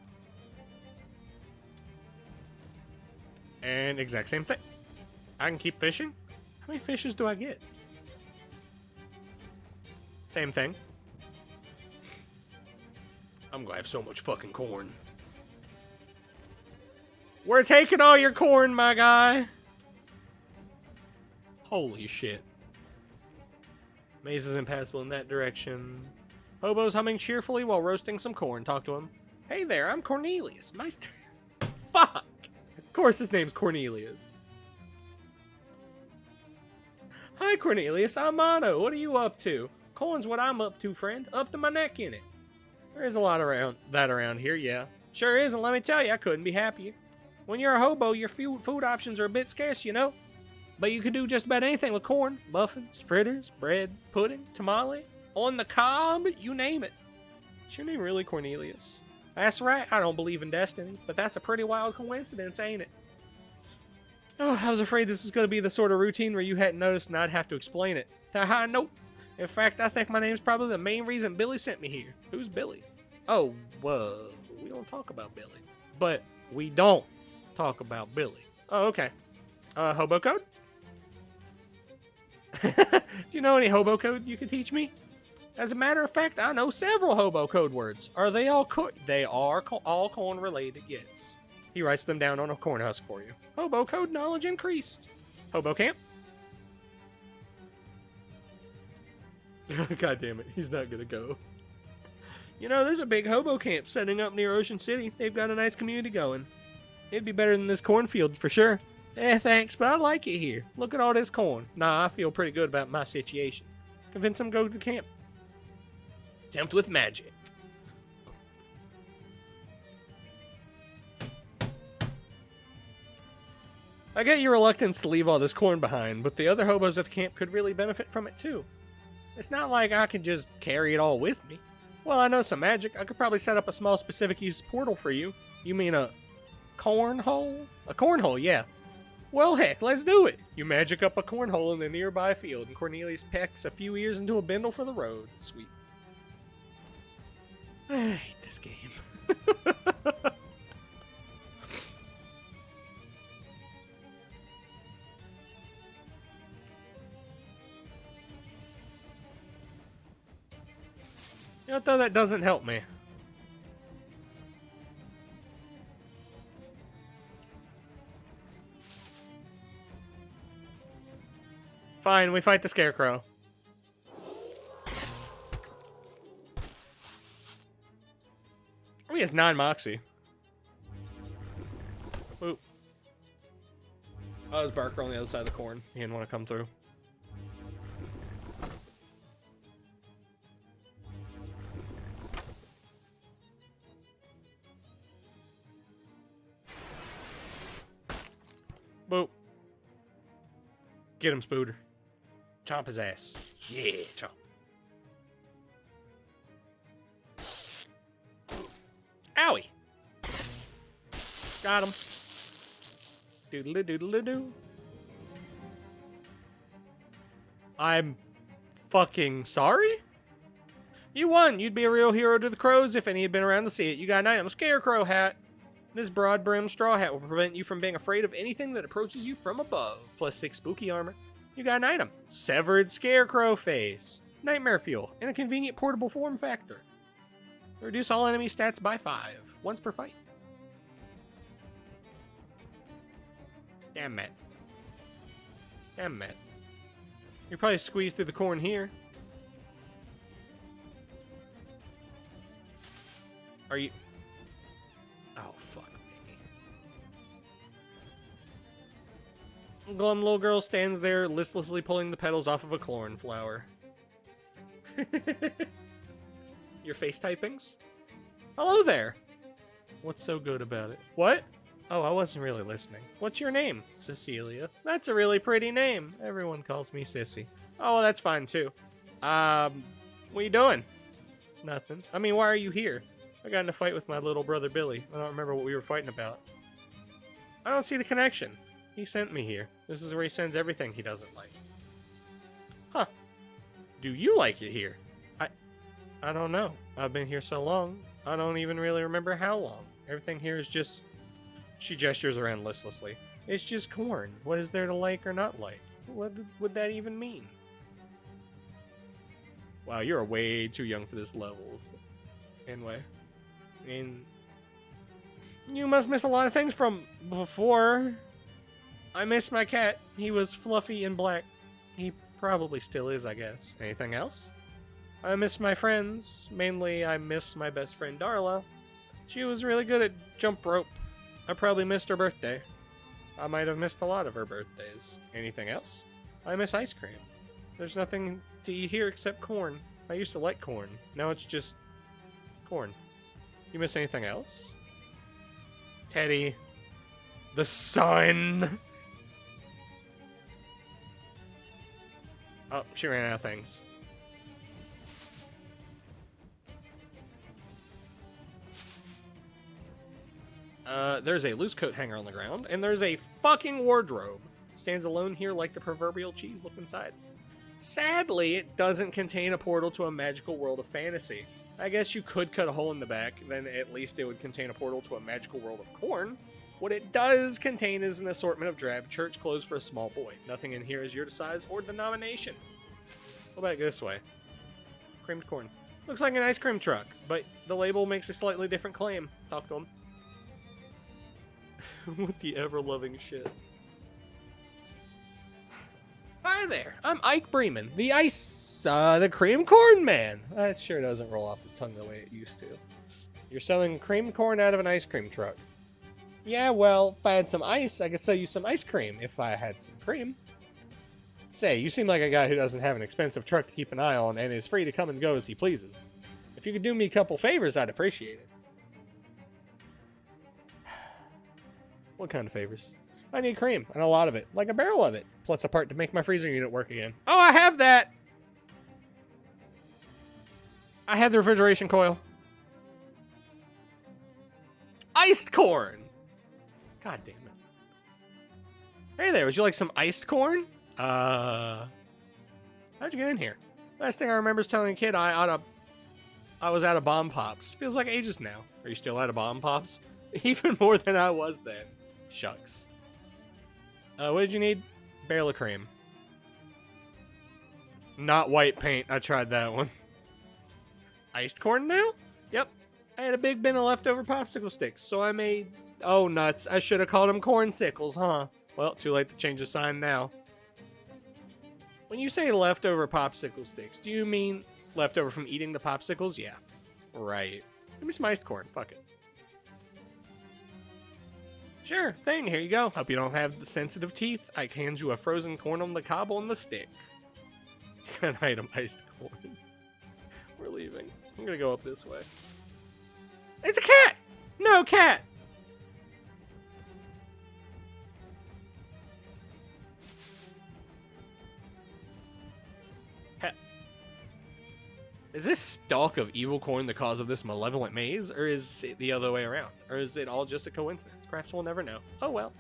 And exact same thing. I can keep fishing? How many fishes do I get? Same thing. I'm gonna have so much fucking corn. We're taking all your corn, my guy. Holy shit. Maze is impassable in that direction. Hobo's humming cheerfully while roasting some corn. Talk to him. Hey there, I'm Cornelius. Fuck! Of course his name's Cornelius. Hi, Cornelius. I'm Mono. What are you up to? Corn's what I'm up to, friend. Up to my neck in it. There is a lot around here, yeah. Sure is, and let me tell you, I couldn't be happier. When you're a hobo, your food options are a bit scarce, you know? But you can do just about anything with corn. Muffins, fritters, bread, pudding, tamale, on the cob, you name it. Is your name really Cornelius? That's right, I don't believe in destiny, but that's a pretty wild coincidence, ain't it? Oh, I was afraid this was going to be the sort of routine where you hadn't noticed and I'd have to explain it. Haha, nope. In fact, I think my name's probably the main reason Billy sent me here. Who's Billy? Oh, we don't talk about Billy. But we don't talk about Billy. Oh, okay. Hobo code? Do you know any hobo code you could teach me? As a matter of fact, I know several hobo code words. Are they all They are all corn related, yes. He writes them down on a corn husk for you. Hobo code knowledge increased. Hobo camp? God damn it, he's not gonna go. You know, there's a big hobo camp setting up near Ocean City. They've got a nice community going. It'd be better than this cornfield for sure. Thanks, but I like it here. Look at all this corn. Nah, I feel pretty good about my situation. Convince him to go to the camp. Tempt with magic. I get your reluctance to leave all this corn behind, but the other hobos at the camp could really benefit from it too. It's not like I can just carry it all with me. Well, I know some magic. I could probably set up a small specific use portal for you. You mean a cornhole? A cornhole, yeah. Well, heck, let's do it. You magic up a cornhole in the nearby field, and Cornelius pecks a few ears into a bindle for the road. Sweet. I hate this game. You know, though, that doesn't help me. Fine, we fight the scarecrow. Oh, he has 9 moxie. Oop. Oh, there's Barker on the other side of the corn. He didn't want to come through. Boop. Get him, Spooter. Chomp his ass. Yeah, chomp. Owie. Got him. Doodle-doo-doodle-doo. I'm fucking sorry? You won. You'd be a real hero to the crows if any had been around to see it. You got an item, scarecrow hat. This broad-brimmed straw hat will prevent you from being afraid of anything that approaches you from above. Plus 6 spooky armor. You got an item, severed scarecrow face. Nightmare fuel, and a convenient portable form factor. Reduce all enemy stats by 5, once per fight. Damn it. Damn it. You're probably squeezed through the corn here. Are you... Oh, fuck me. Glum little girl stands there listlessly pulling the petals off of a cornflower. Your face typings? Hello there. What's so good about it? What? Oh, I wasn't really listening. What's your name? Cecilia. That's a really pretty name. Everyone calls me Sissy. Oh, well, that's fine too. What you doing? Nothing. I mean, why are you here? I got in a fight with my little brother Billy. I don't remember what we were fighting about. I don't see the connection. He sent me here. This is where he sends everything he doesn't like. Huh. Do you like it here? I don't know. I've been here so long. I don't even really remember how long. Everything here is just... She gestures around listlessly. It's just corn. What is there to like or not like? What would that even mean? Wow, you're way too young for this level. Anyway. I mean... You must miss a lot of things from before. I miss my cat. He was fluffy and black. He probably still is, I guess. Anything else? I miss my friends. Mainly, I miss my best friend, Darla. She was really good at jump rope. I probably missed her birthday. I might have missed a lot of her birthdays. Anything else? I miss ice cream. There's nothing to eat here except corn. I used to like corn. Now it's just corn. You miss anything else? Teddy. The sun. Oh, she ran out of things. There's a loose coat hanger on the ground, and there's a fucking wardrobe. Stands alone here like the proverbial cheese. Look inside. Sadly, it doesn't contain a portal to a magical world of fantasy. I guess you could cut a hole in the back, then at least it would contain a portal to a magical world of corn. What it does contain is an assortment of drab church clothes for a small boy. Nothing in here is your size or denomination. What about this way? Creamed corn. Looks like an ice cream truck, but the label makes a slightly different claim. Talk to him. With the ever-loving shit. Hi there, I'm Ike Bremen, the cream corn man. That sure doesn't roll off the tongue the way it used to. You're selling cream corn out of an ice cream truck. Yeah, well, if I had some ice, I could sell you some ice cream if I had some cream. Say, you seem like a guy who doesn't have an expensive truck to keep an eye on and is free to come and go as he pleases. If you could do me a couple favors, I'd appreciate it. What kind of favors? I need cream, and a lot of it, like a barrel of it, plus a part to make my freezer unit work again. Oh, I have that! I have the refrigeration coil. Iced corn! God damn it. Hey there, would you like some iced corn? How'd you get in here? Last thing I remember is telling a kid I was out of bomb pops. Feels like ages now. Are you still out of bomb pops? Even more than I was then. Shucks. What did you need? Barrel of cream. Not white paint. I tried that one. Iced corn now? Yep. I had a big bin of leftover popsicle sticks, so I made... Oh, nuts. I should have called them cornsicles, huh? Well, too late to change the sign now. When you say leftover popsicle sticks, do you mean leftover from eating the popsicles? Yeah. Right. Give me some iced corn. Fuck it. Sure thing, here you go. Hope you don't have the sensitive teeth. I can hand you a frozen corn on the cob on the stick. An item, iced corn. We're leaving. I'm gonna go up this way. It's a cat! No, cat! Is this stalk of evil corn the cause of this malevolent maze, or is it the other way around? Or is it all just a coincidence? Perhaps we'll never know. Oh well.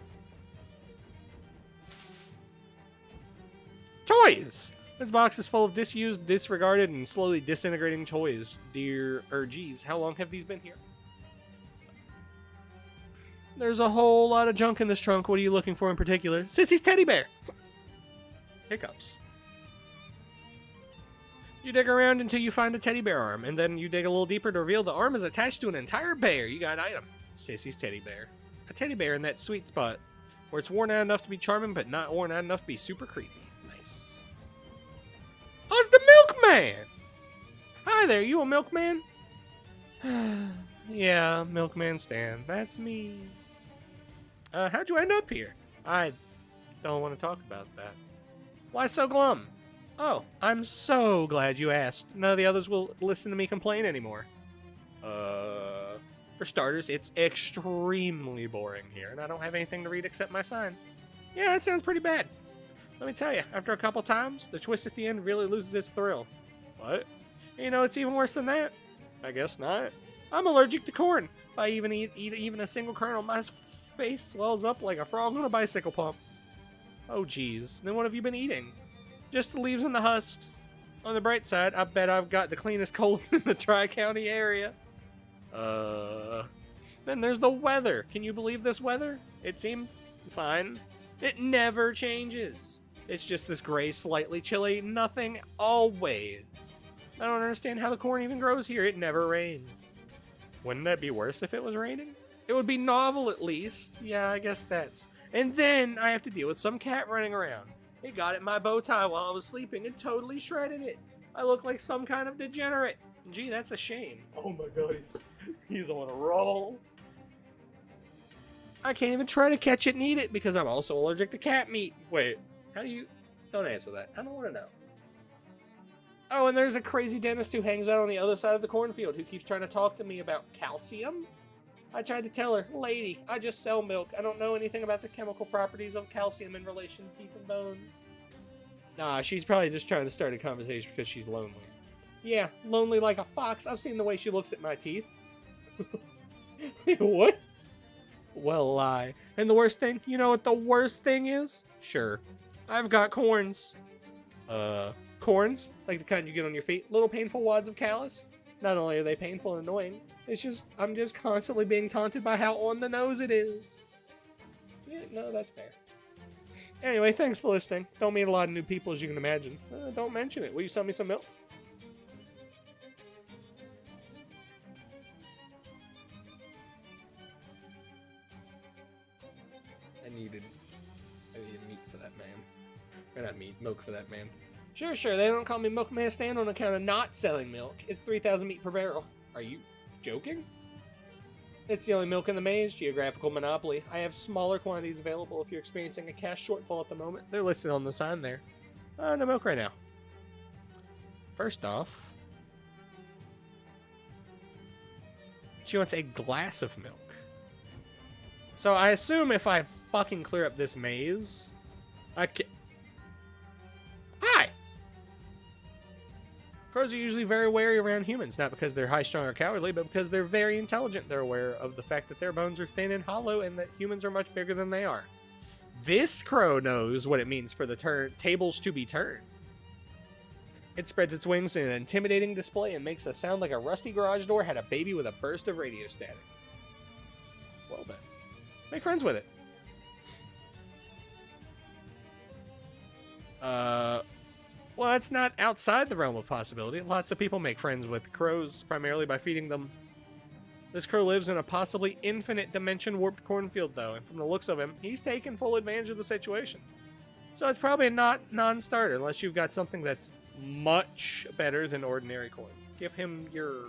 Toys! This box is full of disused, disregarded, and slowly disintegrating toys. Geez, how long have these been here? There's a whole lot of junk in this trunk. What are you looking for in particular? Sissy's teddy bear! Hiccups. You dig around until you find a teddy bear arm, and then you dig a little deeper to reveal the arm is attached to an entire bear. You got an item. Sissy's teddy bear. A teddy bear in that sweet spot, where it's worn out enough to be charming, but not worn out enough to be super creepy. Nice. Oh, it's the milkman! Hi there, you a milkman? Yeah, milkman Stan. That's me. How'd you end up here? I don't want to talk about that. Why so glum? Oh, I'm so glad you asked. None of the others will listen to me complain anymore. For starters, it's extremely boring here, and I don't have anything to read except my sign. Yeah, that sounds pretty bad. Let me tell you, after a couple times, the twist at the end really loses its thrill. What? You know, it's even worse than that. I guess not. I'm allergic to corn. If I even eat even a single kernel, my face swells up like a frog on a bicycle pump. Oh, geez. Then what have you been eating? Just the leaves and the husks. On the bright side, I bet I've got the cleanest colon in the Tri-County area. Then there's the weather. Can you believe this weather? It seems fine. It never changes. It's just this gray, slightly chilly nothing always. I don't understand how the corn even grows here. It never rains. Wouldn't that be worse if it was raining? It would be novel at least. Yeah, I guess that's... And then I have to deal with some cat running around. It got at my bow tie while I was sleeping and totally shredded it. I look like some kind of degenerate. Gee, that's a shame. Oh my god, he's on a roll. I can't even try to catch it and eat it because I'm also allergic to cat meat. Wait, how do you... Don't answer that. I don't want to know. Oh, and there's a crazy dentist who hangs out on the other side of the cornfield who keeps trying to talk to me about calcium. I tried to tell her, lady, I just sell milk. I don't know anything about the chemical properties of calcium in relation to teeth and bones. Nah, she's probably just trying to start a conversation because she's lonely. Yeah, lonely like a fox. I've seen the way she looks at my teeth. What? Well, lie. And the worst thing? You know what the worst thing is? Sure. I've got corns. Corns? Like the kind you get on your feet? Little painful wads of callus? Not only are they painful and annoying, it's just, I'm just constantly being taunted by how on the nose it is. Yeah, no, that's fair. Anyway, thanks for listening. Don't meet a lot of new people, as you can imagine. Don't mention it. Will you sell me some milk? I needed meat for that man. Or not meat, milk for that man. Sure, they don't call me Milkman Stan on account of not selling milk. It's 3,000 meat per barrel. Are you joking? It's the only milk in the maze, geographical monopoly. I have smaller quantities available if you're experiencing a cash shortfall at the moment. They're listed on the sign there. No milk right now. First off, she wants a glass of milk. So I assume if I fucking clear up this maze, I can... Hi! Crows are usually very wary around humans, not because they're high-strung or cowardly, but because they're very intelligent. They're aware of the fact that their bones are thin and hollow and that humans are much bigger than they are. This crow knows what it means for the tables to be turned. It spreads its wings in an intimidating display and makes a sound like a rusty garage door had a baby with a burst of radio static. Well then. Make friends with it. Well, that's not outside the realm of possibility. Lots of people make friends with crows, primarily by feeding them. This crow lives in a possibly infinite dimension-warped cornfield, though, and from the looks of him, he's taken full advantage of the situation. So it's probably a non-starter, unless you've got something that's much better than ordinary corn. Give him your,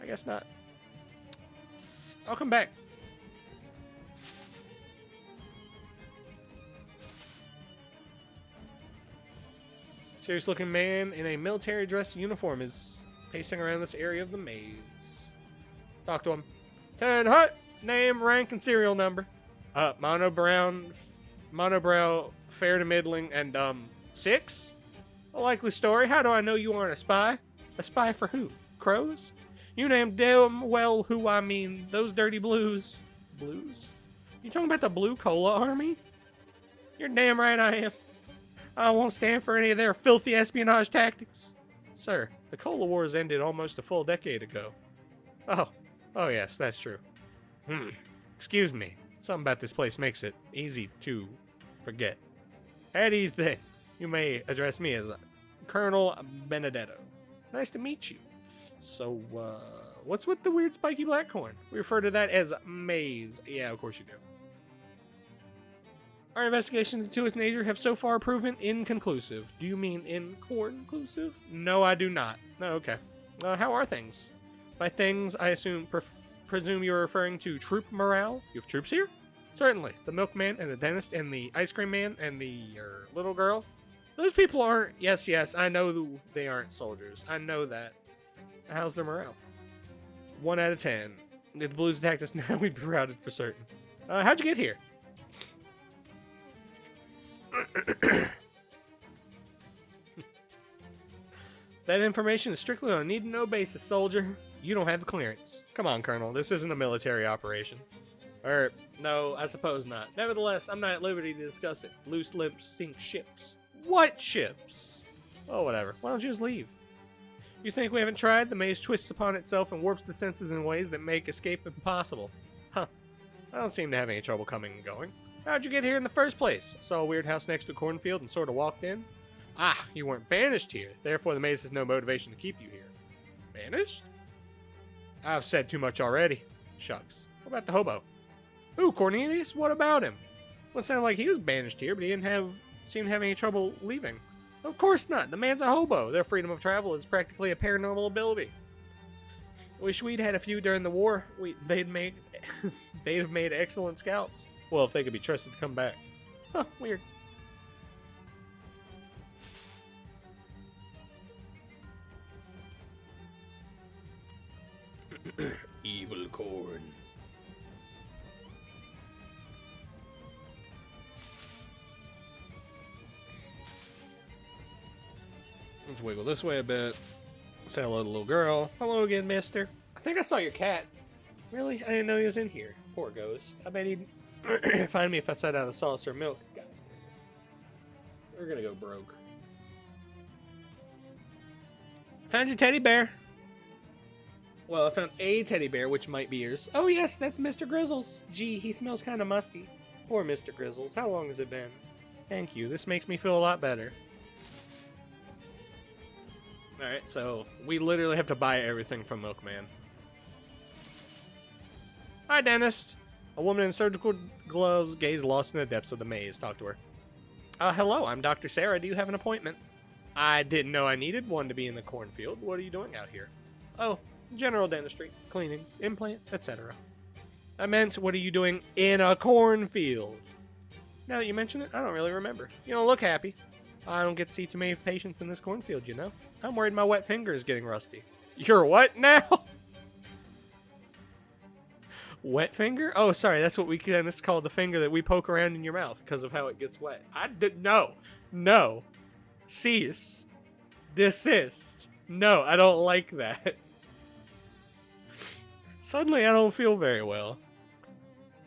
I guess not. I'll come back. Serious-looking man in a military dress uniform is pacing around this area of the maze. Talk to him. Ted Hut, name, rank, and serial number. Monobrow, fair to middling, and 6? A likely story. How do I know you aren't a spy? A spy for who? Crows? You named damn well who I mean. Those dirty blues. Blues? You talking about the Blue Cola Army? You're damn right I am. I won't stand for any of their filthy espionage tactics. Sir, the Cola Wars ended almost a full decade ago. Oh yes, that's true. Excuse me. Something about this place makes it easy to forget. At ease then. You may address me as Colonel Benedetto. Nice to meet you. So, what's with the weird spiky black corn? We refer to that as maize. Yeah, of course you do. Our investigations into its nature have so far proven inconclusive. Do you mean inconclusive? No, I do not. No, okay. How are things? By things, I presume you're referring to troop morale? You have troops here? Certainly. The milkman and the dentist and the ice cream man and the little girl. Those people aren't... Yes, I know they aren't soldiers. I know that. How's their morale? 1 out of 10. If the Blues attacked us now, we'd be routed for certain. How'd you get here? That information is strictly on a need-to-know basis, soldier. You don't have the clearance. Come on, Colonel. This isn't a military operation. No, I suppose not. Nevertheless, I'm not at liberty to discuss it. Loose lips sink ships. What ships? Oh, whatever. Why don't you just leave? You think we haven't tried? The maze twists upon itself and warps the senses in ways that make escape impossible. Huh. I don't seem to have any trouble coming and going. How'd you get here in the first place? I saw a weird house next to a cornfield and sort of walked in. Ah, you weren't banished here. Therefore, the maze has no motivation to keep you here. Banished? I've said too much already. Shucks. What about the hobo? Ooh, Cornelius? What about him? Well, it sounded like he was banished here, but he didn't seem to have any trouble leaving. Of course not. The man's a hobo. Their freedom of travel is practically a paranormal ability. Wish we'd had a few during the war. They'd have made excellent scouts. Well, if they could be trusted to come back. Huh, weird. Evil corn. Let's wiggle this way a bit. Say hello to the little girl. Hello again, mister. I think I saw your cat. Really? I didn't know he was in here. Poor ghost. I bet he'd find me if I set out a saucer of milk. We're gonna go broke. Found your teddy bear. Well, I found a teddy bear, which might be yours. Oh yes, that's Mr. Grizzles. Gee, he smells kind of musty. Poor Mr. Grizzles. How long has it been? Thank you. This makes me feel a lot better. Alright, so we literally have to buy everything from Milkman. Hi, dentist. A woman in surgical gloves gazed lost in the depths of the maze. Talk to her. Hello, I'm Dr. Sarah. Do you have an appointment? I didn't know I needed one to be in the cornfield. What are you doing out here? Oh, general dentistry, cleanings, implants, etc. I meant, what are you doing in a cornfield? Now that you mention it, I don't really remember. You don't look happy. I don't get to see too many patients in this cornfield, you know? I'm worried my wet finger is getting rusty. You're what now? Wet finger? Oh, sorry, that's what we dentists call the finger that we poke around in your mouth because of how it gets wet. No. Cease. Desist. No, I don't like that. Suddenly, I don't feel very well.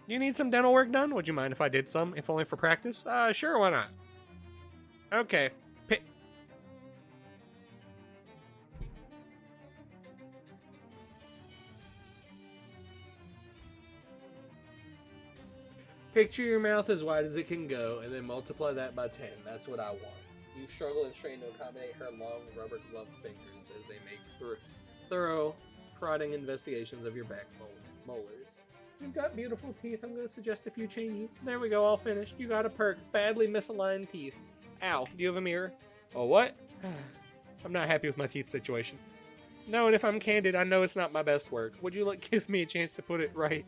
You need some dental work done? Would you mind if I did some, if only for practice? Sure, why not? Okay. Picture your mouth as wide as it can go, and then multiply that by 10. That's what I want. You struggle and strain to accommodate her long, rubber-gloved fingers as they make thorough, prodding investigations of your back molars. You've got beautiful teeth. I'm going to suggest a few changes. There we go, all finished. You got a perk. Badly misaligned teeth. Ow. Do you have a mirror? Oh, what? I'm not happy with my teeth situation. No, and if I'm candid, I know it's not my best work. Would you give me a chance to put it right?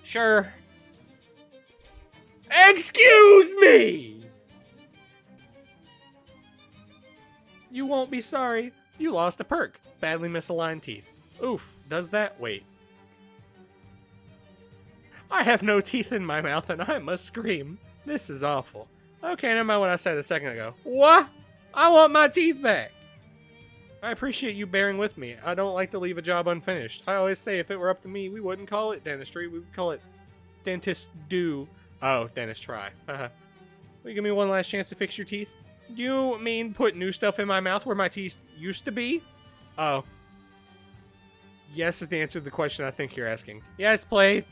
Sure. Excuse me! You won't be sorry. You lost a perk. Badly misaligned teeth. Oof. Does that? Wait. I have no teeth in my mouth and I must scream. This is awful. Okay, never mind what I said a second ago. What? I want my teeth back. I appreciate you bearing with me. I don't like to leave a job unfinished. I always say if it were up to me, we wouldn't call it dentistry. We would call it dentist do. Oh, dentist try. Will you give me one last chance to fix your teeth? Do you mean put new stuff in my mouth where my teeth used to be? Oh. Yes is the answer to the question I think you're asking. Yes, play.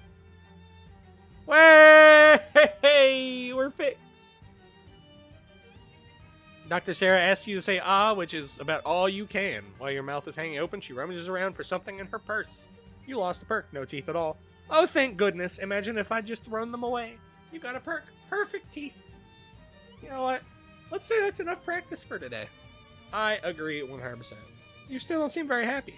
Way! We're fixed. Dr. Sarah asks you to say ah, which is about all you can. While your mouth is hanging open, she rummages around for something in her purse. You lost a perk, no teeth at all. Oh, thank goodness. Imagine if I'd just thrown them away. You got a perk. Perfect teeth. You know what? Let's say that's enough practice for today. I agree 100%. You still don't seem very happy.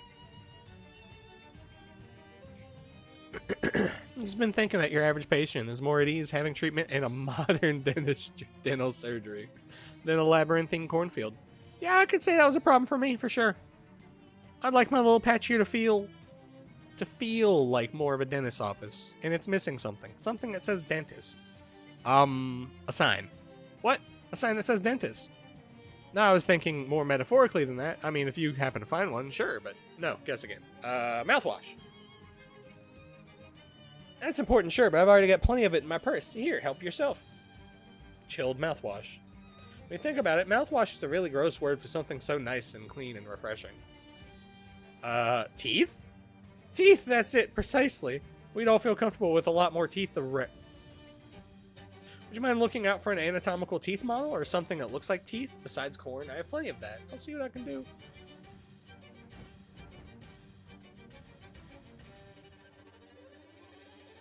I've just been thinking that your average patient is more at ease having treatment in a modern dental surgery than a labyrinthine cornfield. Yeah, I could say that was a problem for me, for sure. I'd like my little patch here to feel like more of a dentist's office, and it's missing something. Something that says dentist. A sign. What? A sign that says dentist. No, I was thinking more metaphorically than that. I mean, if you happen to find one, sure, but no, guess again. Mouthwash. That's important, sure, but I've already got plenty of it in my purse. Here, help yourself. Chilled mouthwash. When you think about it, mouthwash is a really gross word for something so nice and clean and refreshing. Teeth? Teeth, that's it, precisely. We'd all feel comfortable with a lot more teeth. Would you mind looking out for an anatomical teeth model or something that looks like teeth? Besides corn, I have plenty of that. I'll see what I can do.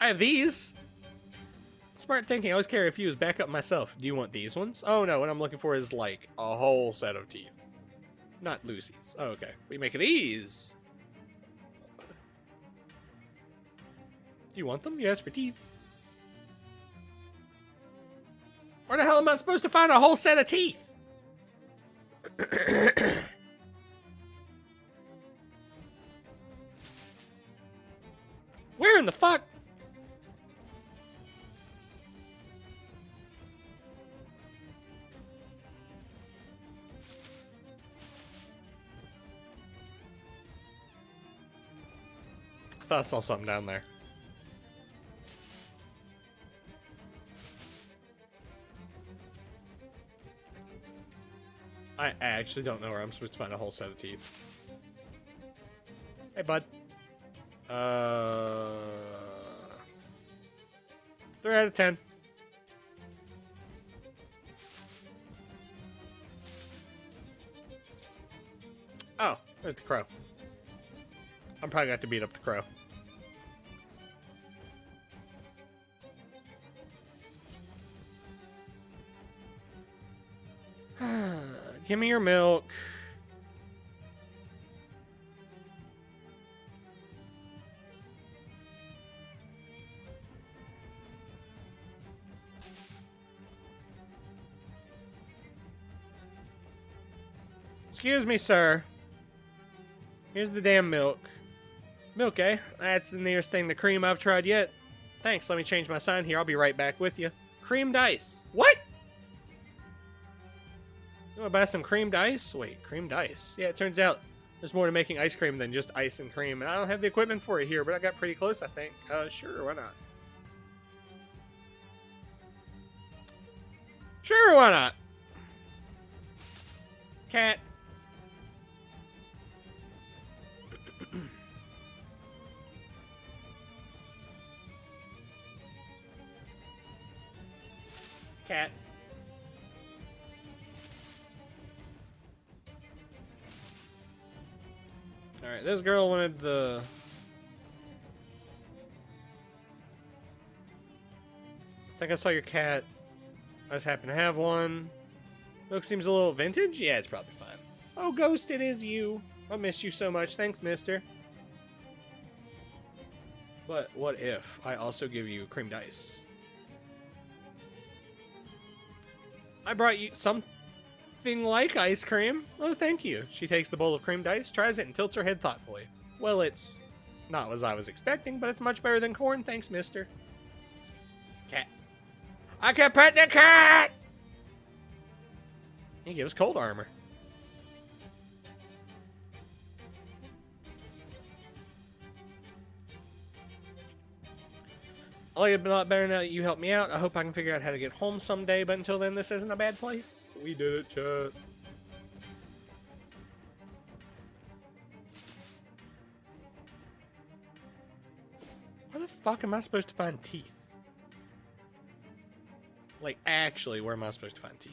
I have these. Smart thinking. I always carry a few as backup myself. Do you want these ones? Oh no, what I'm looking for is like a whole set of teeth. Not Lucy's. Oh, okay. We make these. Do you want them? You asked for teeth. Where the hell am I supposed to find a whole set of teeth? Where in the fuck? I thought I saw something down there. I actually don't know where I'm supposed to find a whole set of teeth. Hey, bud. 3 out of 10. Oh, there's the crow. I'm probably going to have to beat up the crow. Give me your milk. Excuse me, sir. Here's the damn milk. Milk, eh? That's the nearest thing to cream I've tried yet. Thanks, let me change my sign here. I'll be right back with you. Creamed ice. What? You want to buy some creamed ice? Wait, creamed ice. Yeah, it turns out there's more to making ice cream than just ice and cream. And I don't have the equipment for it here, but I got pretty close, I think. Sure, why not? Sure, why not? Cat. Cat. Alright, this girl wanted the... I think I saw your cat. I just happen to have one. Milk seems a little vintage? Yeah, it's probably fine. Oh, Ghost, it is you. I miss you so much. Thanks, mister. But what if I also give you creamed ice? I brought you something like ice cream. Oh, thank you. She takes the bowl of creamed ice, tries it, and tilts her head thoughtfully. Well, it's not as I was expecting, but it's much better than corn. Thanks, mister. Cat. I can pet the cat! He gives cold armor. I like it a lot better now that you helped me out. I hope I can figure out how to get home someday, but until then, this isn't a bad place. We did it, chat. Where the fuck am I supposed to find teeth? Like, actually, where am I supposed to find teeth?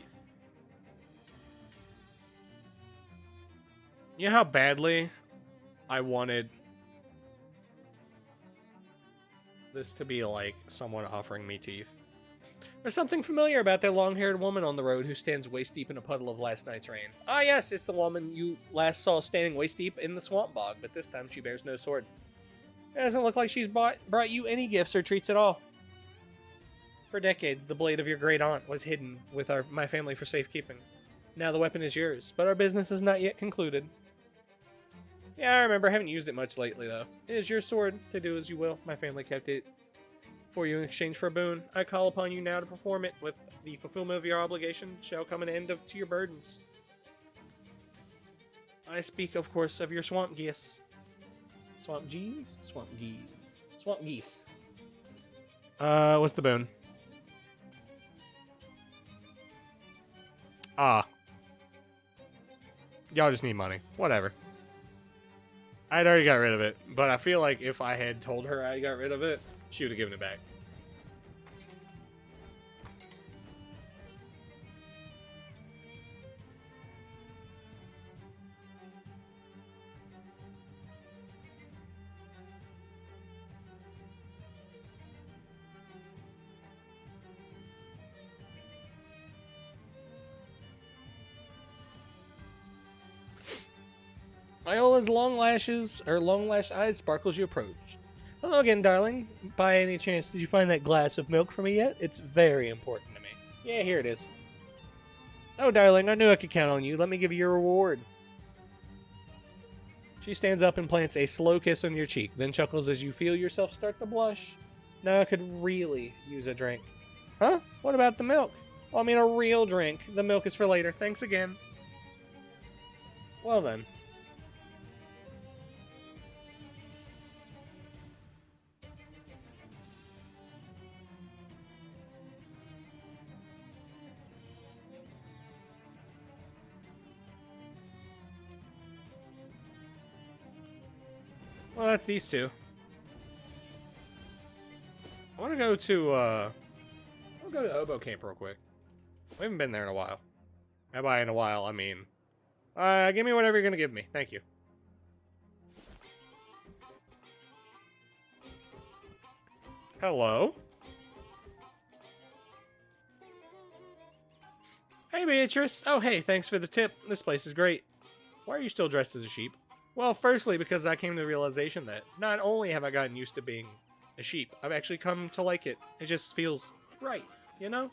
You know how badly I wanted this to be like someone offering me teeth? There's something familiar about that long-haired woman on the road who stands waist-deep in a puddle of last night's rain. Ah, yes, it's the woman you last saw standing waist-deep in the swamp bog, but this time she bears no sword. It doesn't look like she's brought you any gifts or treats at all. For decades, the blade of your great aunt was hidden with my family for safekeeping. Now the weapon is yours, but our business is not yet concluded. Yeah, I remember. I haven't used it much lately, though. It is your sword, to do as you will. My family kept it for you in exchange for a boon. I call upon you now to perform it. With the fulfillment of your obligation shall come an end to your burdens. I speak, of course, of your swamp geese. Swamp geese? Swamp geese. Swamp geese. What's the boon? Ah. Y'all just need money. Whatever. I'd already got rid of it, but I feel like if I had told her I got rid of it, she would have given it back. Iola's long lash eyes sparkle as you approach. Hello again, darling. By any chance, did you find that glass of milk for me yet? It's very important to me. Yeah, here it is. Oh, darling, I knew I could count on you. Let me give you your reward. She stands up and plants a slow kiss on your cheek, then chuckles as you feel yourself start to blush. Now I could really use a drink. Huh? What about the milk? Oh, I mean a real drink. The milk is for later. Thanks again. Well then. Well, that's these two. I want to go to, I'll go to Hobo Camp real quick. We haven't been there in a while. And by in a while, I mean, give me whatever you're going to give me. Thank you. Hello? Hey, Beatrice. Oh, hey, thanks for the tip. This place is great. Why are you still dressed as a sheep? Well, firstly, because I came to the realization that not only have I gotten used to being a sheep, I've actually come to like it. It just feels right, you know?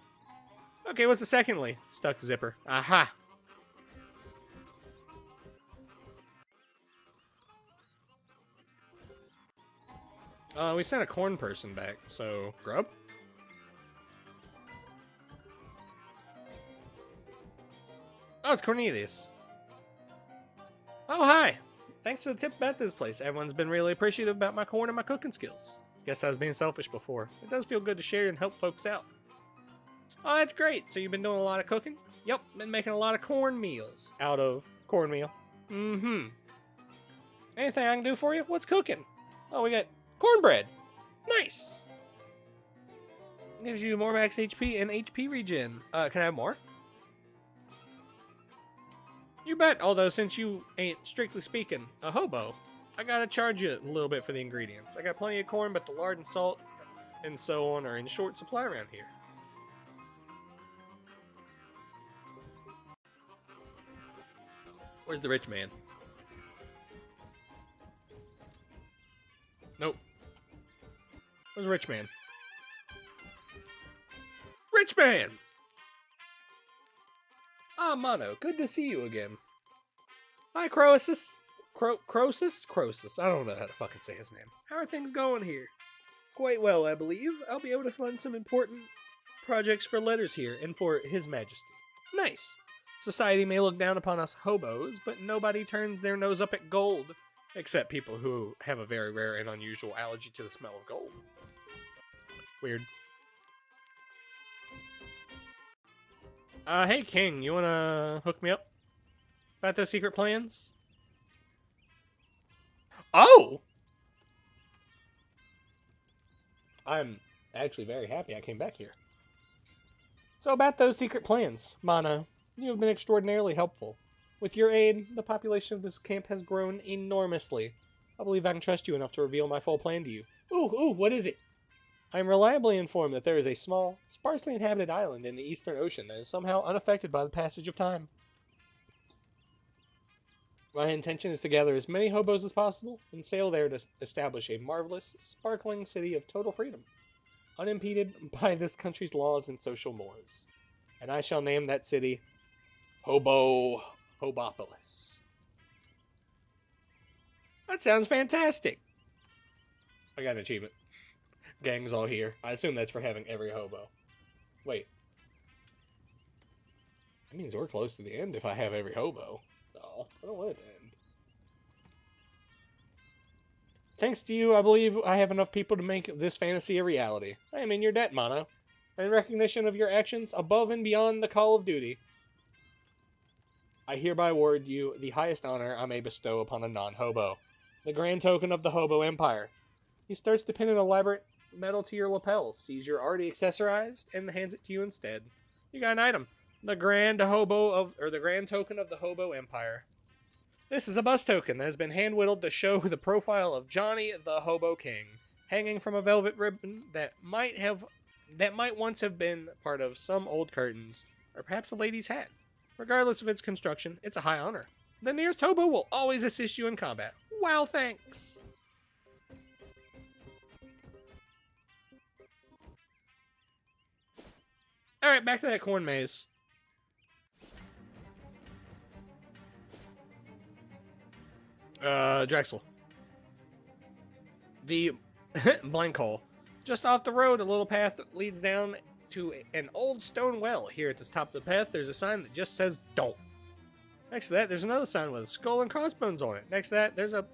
Okay, what's the secondly? Stuck zipper. Aha! We sent a corn person back, so... Grub? Oh, it's Cornelius. Oh, hi! Thanks for the tip about this place. Everyone's been really appreciative about my corn and my cooking skills. Guess I was being selfish before. It does feel good to share and help folks out. Oh, that's great. So you've been doing a lot of cooking? Yep, been making a lot of corn meals out of cornmeal. Mm-hmm. Anything I can do for you? What's cooking? Oh, we got cornbread. Nice. Gives you more max HP and HP regen. Can I have more? You bet, although since you ain't, strictly speaking, a hobo, I gotta charge you a little bit for the ingredients. I got plenty of corn, but the lard and salt and so on are in short supply around here. Where's the rich man? Nope. Where's the rich man? Rich man! Ah, Mono, good to see you again. Hi, Croesus. Croesus? I don't know how to fucking say his name. How are things going here? Quite well, I believe. I'll be able to fund some important projects for letters here and for His Majesty. Nice. Society may look down upon us hobos, but nobody turns their nose up at gold, except people who have a very rare and unusual allergy to the smell of gold. Weird. Hey King, you wanna hook me up about those secret plans? Oh! I'm actually very happy I came back here. So about those secret plans, Mana, you have been extraordinarily helpful. With your aid, the population of this camp has grown enormously. I believe I can trust you enough to reveal my full plan to you. Ooh, what is it? I am reliably informed that there is a small, sparsely inhabited island in the Eastern Ocean that is somehow unaffected by the passage of time. My intention is to gather as many hobos as possible and sail there to establish a marvelous, sparkling city of total freedom, unimpeded by this country's laws and social mores. And I shall name that city Hobopolis. That sounds fantastic. I got an achievement. Gang's all here. I assume that's for having every hobo. Wait. That means we're close to the end if I have every hobo. Oh, I don't want it to end. Thanks to you, I believe I have enough people to make this fantasy a reality. I am in your debt, Mono. In recognition of your actions above and beyond the call of duty, I hereby award you the highest honor I may bestow upon a non-hobo. The grand token of the Hobo Empire. He starts to pin an elaborate medal to your lapel, sees you're already accessorized, and hands it to you instead. You got an item. The grand token of the Hobo Empire. This is a bus token that has been hand-whittled to show the profile of Johnny the Hobo King, hanging from a velvet ribbon that might once have been part of some old curtains, or perhaps a lady's hat. Regardless of its construction, it's a high honor. The nearest hobo will always assist you in combat. Wow, thanks! Alright, back to that corn maze. Drexel. The blank hole. Just off the road, a little path that leads down to an old stone well. Here at the top of the path, there's a sign that just says, "Don't." Next to that, there's another sign with a skull and crossbones on it. Next to that, there's a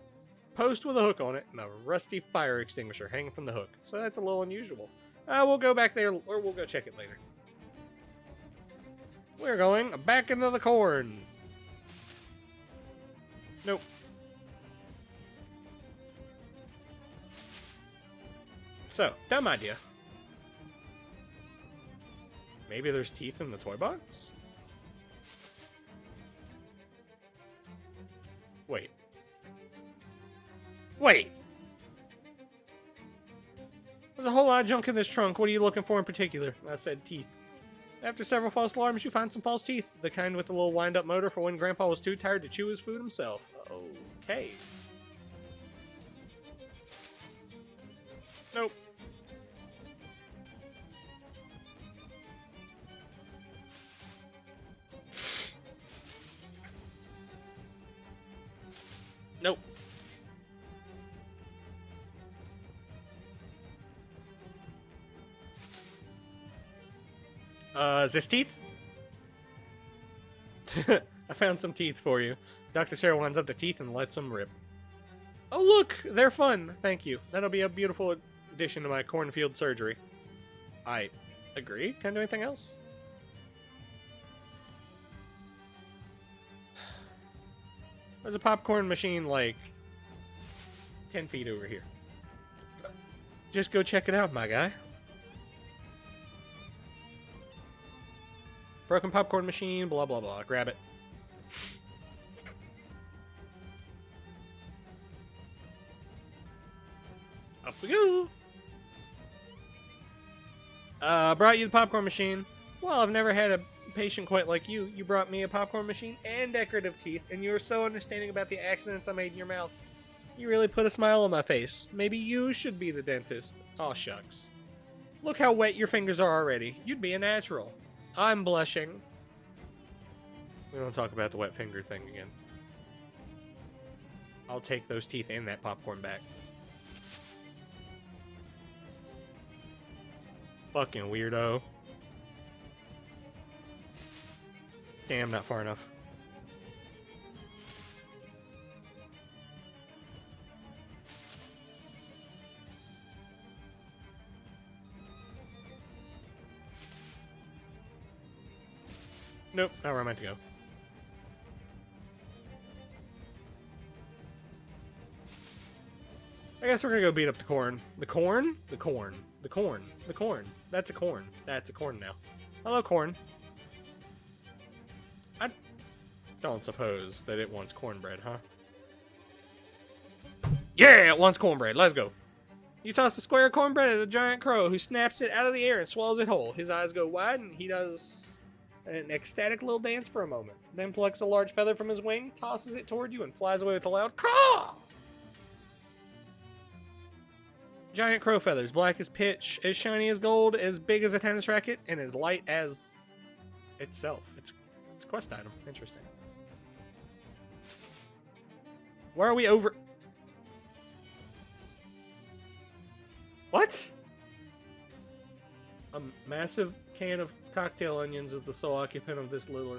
post with a hook on it and a rusty fire extinguisher hanging from the hook. So that's a little unusual. We'll go back there, or we'll go check it later. We're going back into the corn. Nope. So, dumb idea. Maybe there's teeth in the toy box? Wait. There's a whole lot of junk in this trunk. What are you looking for in particular? I said teeth. After several false alarms, you find some false teeth. The kind with the little wind-up motor for when Grandpa was too tired to chew his food himself. Okay. Nope. Nope. Is this teeth? I found some teeth for you. Dr. Sarah winds up the teeth and lets them rip. Oh look, they're fun. Thank you. That'll be a beautiful addition to my cornfield surgery. I agree. Can I do anything else? There's a popcorn machine like 10 feet over here. Just go check it out, my guy. Broken popcorn machine, blah, blah, blah. Grab it. Up we go. Brought you the popcorn machine. Well, I've never had a patient quite like you. You brought me a popcorn machine and decorative teeth, and you were so understanding about the accidents I made in your mouth. You really put a smile on my face. Maybe you should be the dentist. Aw, shucks. Look how wet your fingers are already. You'd be a natural. I'm blushing. We don't talk about the wet finger thing again. I'll take those teeth and that popcorn back. Fucking weirdo. Damn, not far enough. Nope, not where I meant to go. I guess we're gonna go beat up the corn. The corn? The corn. The corn. The corn. That's a corn. That's a corn now. Hello, corn. I don't suppose that it wants cornbread, huh? Yeah, it wants cornbread. Let's go. You toss the square of cornbread at a giant crow who snaps it out of the air and swallows it whole. His eyes go wide and he does an ecstatic little dance for a moment. Then plucks a large feather from his wing, tosses it toward you, and flies away with a loud caw! Giant crow feathers, black as pitch, as shiny as gold, as big as a tennis racket, and as light as itself. It's a quest item. Interesting. Why are we over... What? A massive can of cocktail onions is the sole occupant of this little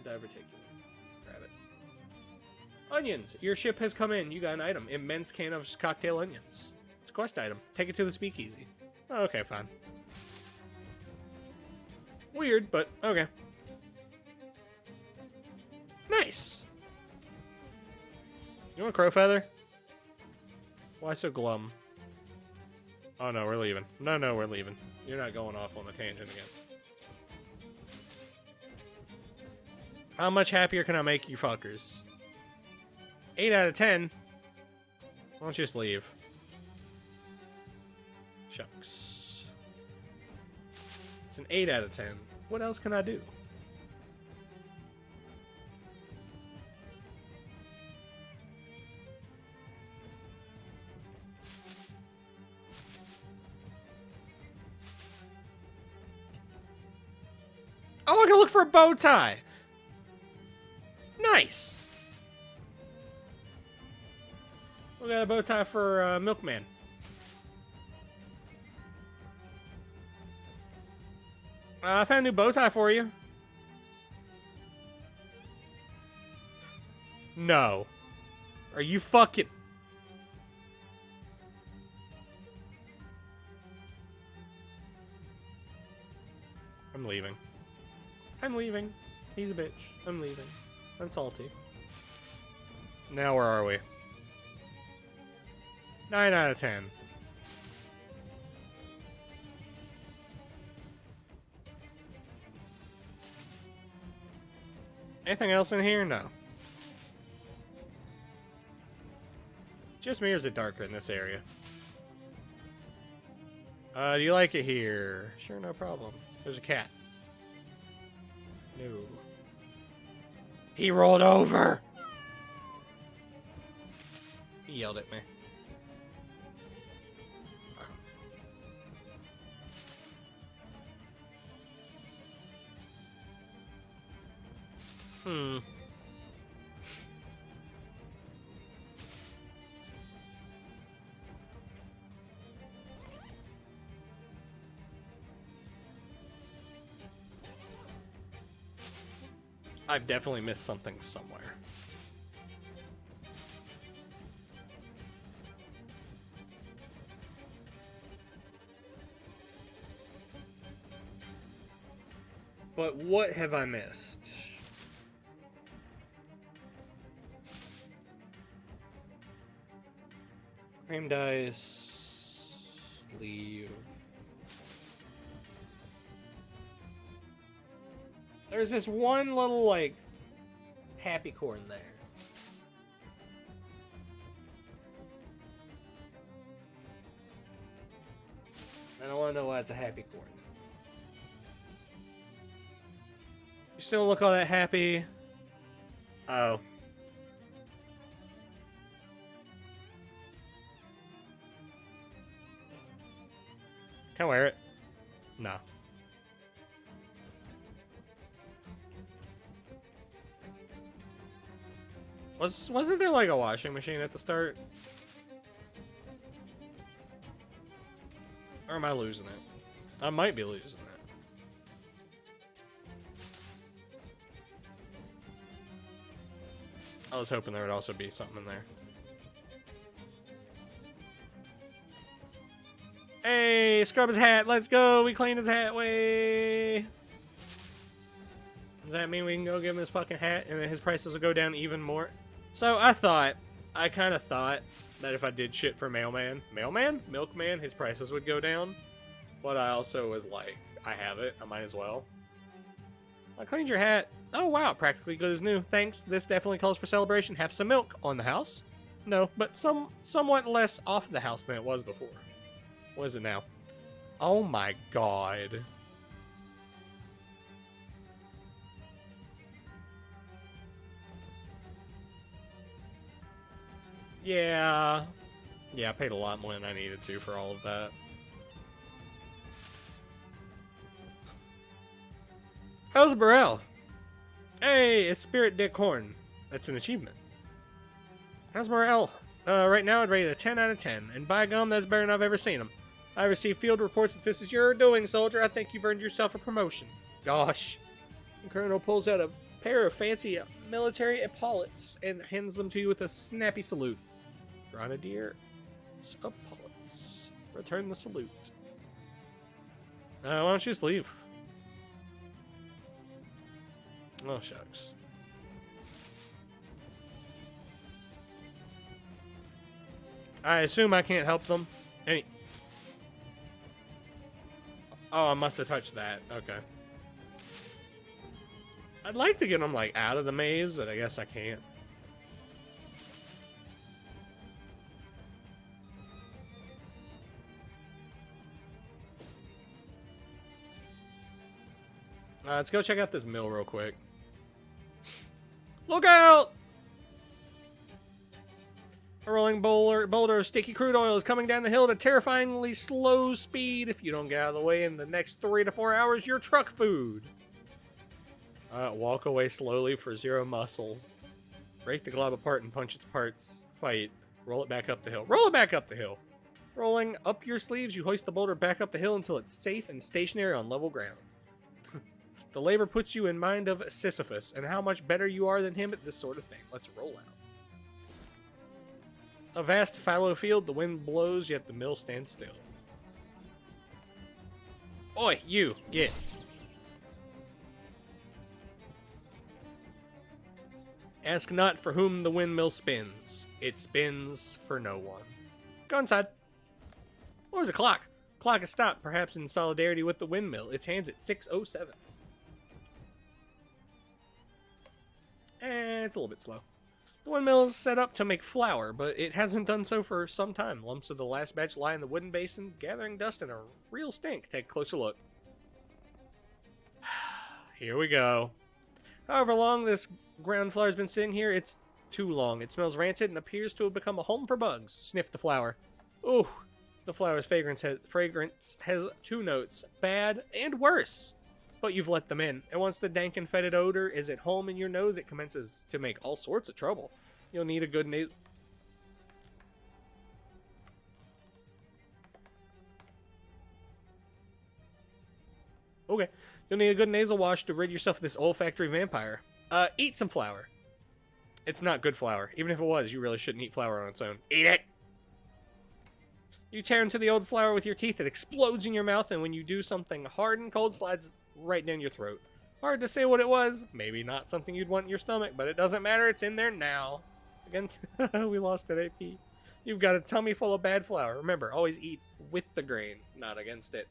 diverticulum. Grab it. Onions! Your ship has come in. You got an item. Immense can of cocktail onions. It's a quest item. Take it to the speakeasy. Oh, okay, fine. Weird, but okay. Nice! You want a crow feather? Why so glum? Oh no, we're leaving. No, we're leaving. You're not going off on a tangent again. How much happier can I make you fuckers? 8 out of 10? Why don't you just leave? Shucks. It's an 8 out of 10. What else can I do? Oh, I can look for a bow tie. Nice. We got a bow tie for Milkman. I found a new bow tie for you. No. Are you fucking... I'm leaving. I'm leaving. He's a bitch. I'm leaving. I'm salty. Now where are we? 9 out of 10. Anything else in here? No. Just me, or is it darker in this area? Do you like it here? Sure, no problem. There's a cat. No. He rolled over! He yelled at me. I've definitely missed something somewhere. But what have I missed? Cream dice. Leave. There's this one little, like, happy corn there. I don't want to know why it's a happy corn. You still look all that happy. Oh. Can I wear it? No. Wasn't there like a washing machine at the start? Or am I losing it? I might be losing it. I was hoping there would also be something in there. Hey, scrub his hat. Let's go. We cleaned his hat. Way. that mean we can go give him his fucking hat and then his prices will go down even more? So I kind of thought that if I did shit for Milkman, his prices would go down. But I also was like, I have it, I might as well. I cleaned your hat. Oh wow, practically good as new. Thanks, this definitely calls for celebration. Have some milk on the house? No, but somewhat less off the house than it was before. What is it now? Oh my god. Yeah. Yeah, I paid a lot more than I needed to for all of that. How's Burrell? Hey, it's Spirit Dick Horn. That's an achievement. How's Morale? Right now I'd rate it a 10 out of 10, and by gum, that's better than I've ever seen him. I received field reports that this is your doing, soldier. I think you've earned yourself a promotion. Gosh. The colonel pulls out a pair of fancy military epaulets and hands them to you with a snappy salute. Grenadier epaulets. Return the salute. Why don't you just leave? Oh, shucks. I assume I can't help them. Oh, I must have touched that. Okay. I'd like to get them, like, out of the maze, but I guess I can't. Let's go check out this mill real quick. Look out! A rolling boulder of sticky crude oil is coming down the hill at a terrifyingly slow speed. If you don't get out of the way in the next 3 to 4 hours, you're truck food. Walk away slowly for 0 muscles. Break the glob apart and punch its parts. Fight. Roll it back up the hill. Roll it back up the hill. Rolling up your sleeves, you hoist the boulder back up the hill until it's safe and stationary on level ground. The labor puts you in mind of Sisyphus and how much better you are than him at this sort of thing. Let's roll out. A vast fallow field, the wind blows, yet the mill stands still. Oi, you, get. Ask not for whom the windmill spins. It spins for no one. Go inside. What was the clock? Clock has stopped, perhaps in solidarity with the windmill. Its hands at 6:07. And it's a little bit slow. The windmill is set up to make flour, but it hasn't done so for some time. Lumps of the last batch lie in the wooden basin, gathering dust and a real stink. Take a closer look. Here we go. However long this ground flour has been sitting here, it's too long. It smells rancid and appears to have become a home for bugs. Sniff the flour. Ooh, the flour's fragrance has 2 notes, bad and worse. But you've let them in, and once the dank and fetid odor is at home in your nose, it commences to make all sorts of trouble. You'll need a good You'll need a good nasal wash to rid yourself of this olfactory vampire. Eat some flour. It's not good flour. Even if it was, you really shouldn't eat flour on its own. Eat it! You tear into the old flour with your teeth. It explodes in your mouth, and when you do, something hard and cold slides right down your throat. Hard to say what it was. Maybe not something you'd want in your stomach, but it doesn't matter. It's in there now. Again, we lost at AP. You've got a tummy full of bad flour. Remember, always eat with the grain, not against it.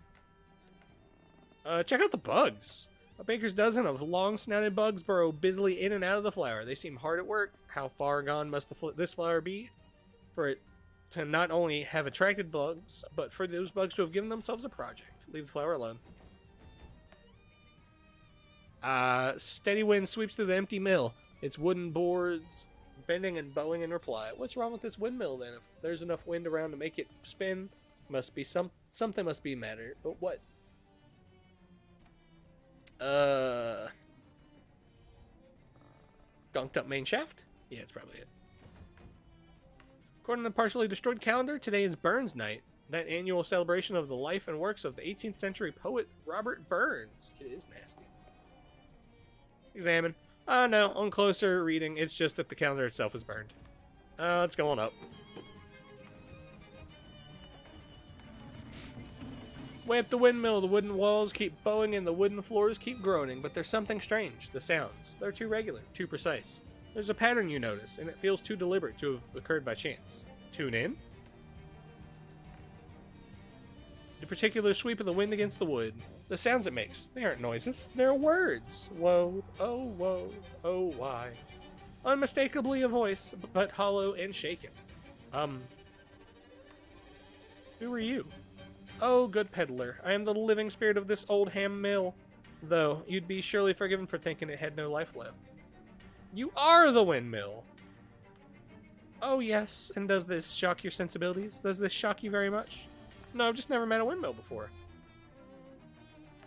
Check out the bugs. A baker's dozen of long-snouted bugs burrow busily in and out of the flour. They seem hard at work. How far gone must this flour be for it to not only have attracted bugs, but for those bugs to have given themselves a project? Leave the flour alone. Steady wind sweeps through the empty mill. Its wooden boards bending and bowing in reply. What's wrong with this windmill then? If there's enough wind around to make it spin, must be something must be matter. But what? Gunked up main shaft? Yeah, it's probably it. According to the partially destroyed calendar, today is Burns Night, that annual celebration of the life and works of the 18th century poet Robert Burns. It is nasty. Examine. No, on closer reading, it's just that the calendar itself is burned. Let's go on up. Way up the windmill, the wooden walls keep bowing and the wooden floors keep groaning, but there's something strange. The sounds. They're too regular, too precise. There's a pattern you notice, and it feels too deliberate to have occurred by chance. Tune in. The particular sweep of the wind against the wood. The sounds it makes. They aren't noises. They're words. Woe, oh why. Unmistakably a voice, but hollow and shaken. Who are you? Oh, good peddler, I am the living spirit of this old ham mill. Though, you'd be surely forgiven for thinking it had no life left. You are the windmill! Oh, yes, and does this shock your sensibilities? Does this shock you very much? No, I've just never met a windmill before.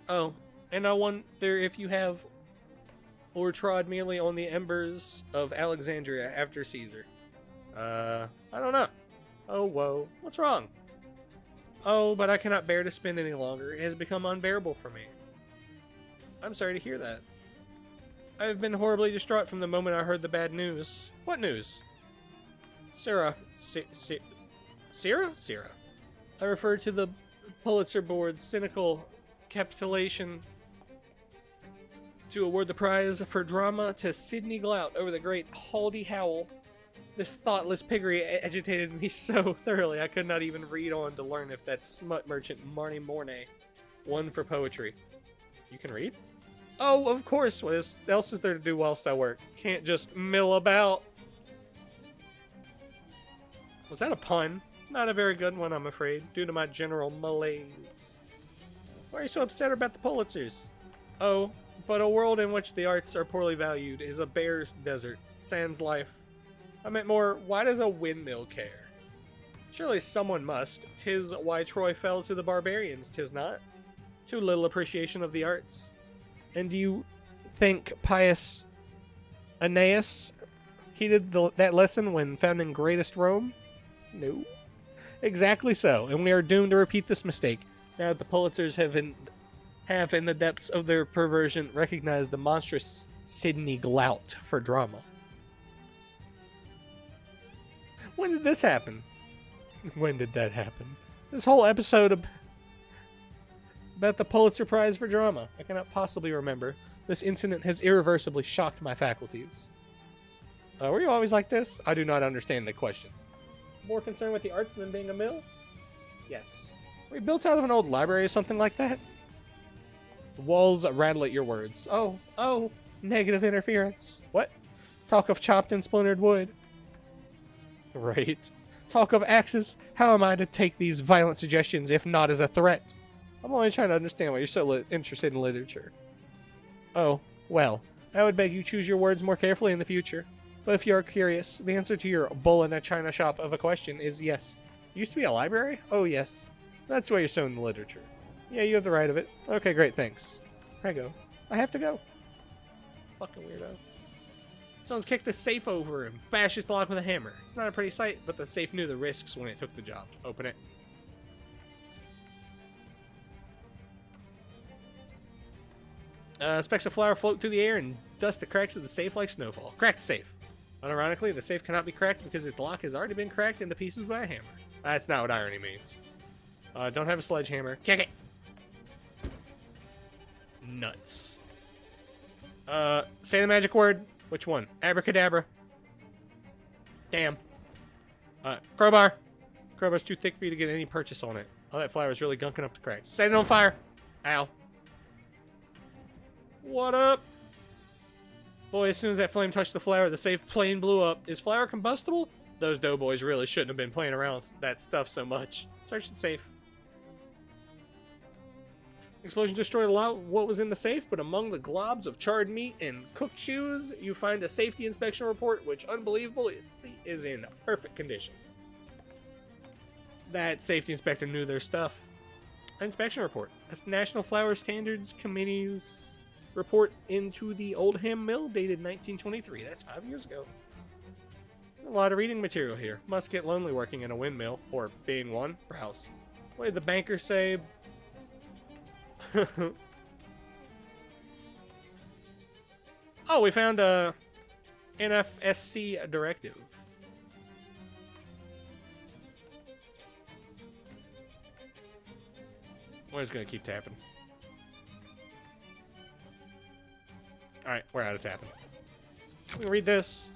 Oh, and I wonder if you have or trod merely on the embers of Alexandria after Caesar. I don't know. Oh, whoa. What's wrong? Oh, but I cannot bear to spin any longer. It has become unbearable for me. I'm sorry to hear that. I have been horribly distraught from the moment I heard the bad news. What news? Sarah. Sarah? I refer to the Pulitzer Board's cynical capitulation to award the prize for drama to Sidney Glout over the great Haldie Howell. This thoughtless piggery agitated me so thoroughly I could not even read on to learn if that smut merchant Marnie Mornay won for poetry. You can read? Oh, of course. What else is there to do whilst I work? Can't just mill about. Was that a pun? Not a very good one, I'm afraid, due to my general malaise. Why are you so upset about the Pulitzers? Oh, but a world in which the arts are poorly valued is a bear's desert, sans life. I meant more, why does a windmill care? Surely someone must. 'Tis why Troy fell to the barbarians, 'tis not? Too little appreciation of the arts. And do you think pious Aeneas heeded that lesson when founding greatest Rome? No. Exactly so, and we are doomed to repeat this mistake, now that the Pulitzers have in the depths of their perversion recognized the monstrous Sidney Glout for drama. When did this happen? When did that happen? This whole episode about the Pulitzer Prize for drama. I cannot possibly remember. This incident has irreversibly shocked my faculties. Were you always like this? I do not understand the question. More concerned with the arts than being a mill? Yes. Were you built out of an old library or something like that? The walls rattle at your words. Oh, negative interference. What? Talk of chopped and splintered wood. Right. Talk of axes. How am I to take these violent suggestions if not as a threat? I'm only trying to understand why you're so interested in literature. Oh, well, I would beg you choose your words more carefully in the future. But if you are curious, the answer to your bull in a china shop of a question is yes. It used to be a library? Oh, yes. That's why you're so into literature. Yeah, you have the right of it. Okay, great, thanks. I go. I have to go. Fucking weirdo. Someone's kicked the safe over and bashed its lock with a hammer. It's not a pretty sight, but the safe knew the risks when it took the job. Open it. Specks of flour float through the air and dust the cracks of the safe like snowfall. Crack the safe. Unironically, the safe cannot be cracked because its lock has already been cracked into pieces by a hammer. That's not what irony means. Don't have a sledgehammer. Kick it! Nuts. Say the magic word. Which one? Abracadabra. Damn. Crowbar. Crowbar's too thick for you to get any purchase on it. Oh, that flour is really gunking up the cracks. Set it on fire. Ow. What up? Boy, as soon as that flame touched the flour, the safe plane blew up. Is flour combustible? Those doughboys really shouldn't have been playing around with that stuff so much. Search the safe. Explosion destroyed a lot of what was in the safe, but among the globs of charred meat and cooked shoes, you find a safety inspection report, which, unbelievably, is in perfect condition. That safety inspector knew their stuff. Inspection report. That's National Flour Standards Committee's report into the Oldham Mill, dated 1923. That's 5 years ago. A lot of reading material here. Must get lonely working in a windmill, or being one. Browse. What did the banker say? Oh, we found a NFSC directive. We're just gonna keep tapping. Alright, we're out of tapping. We can read this.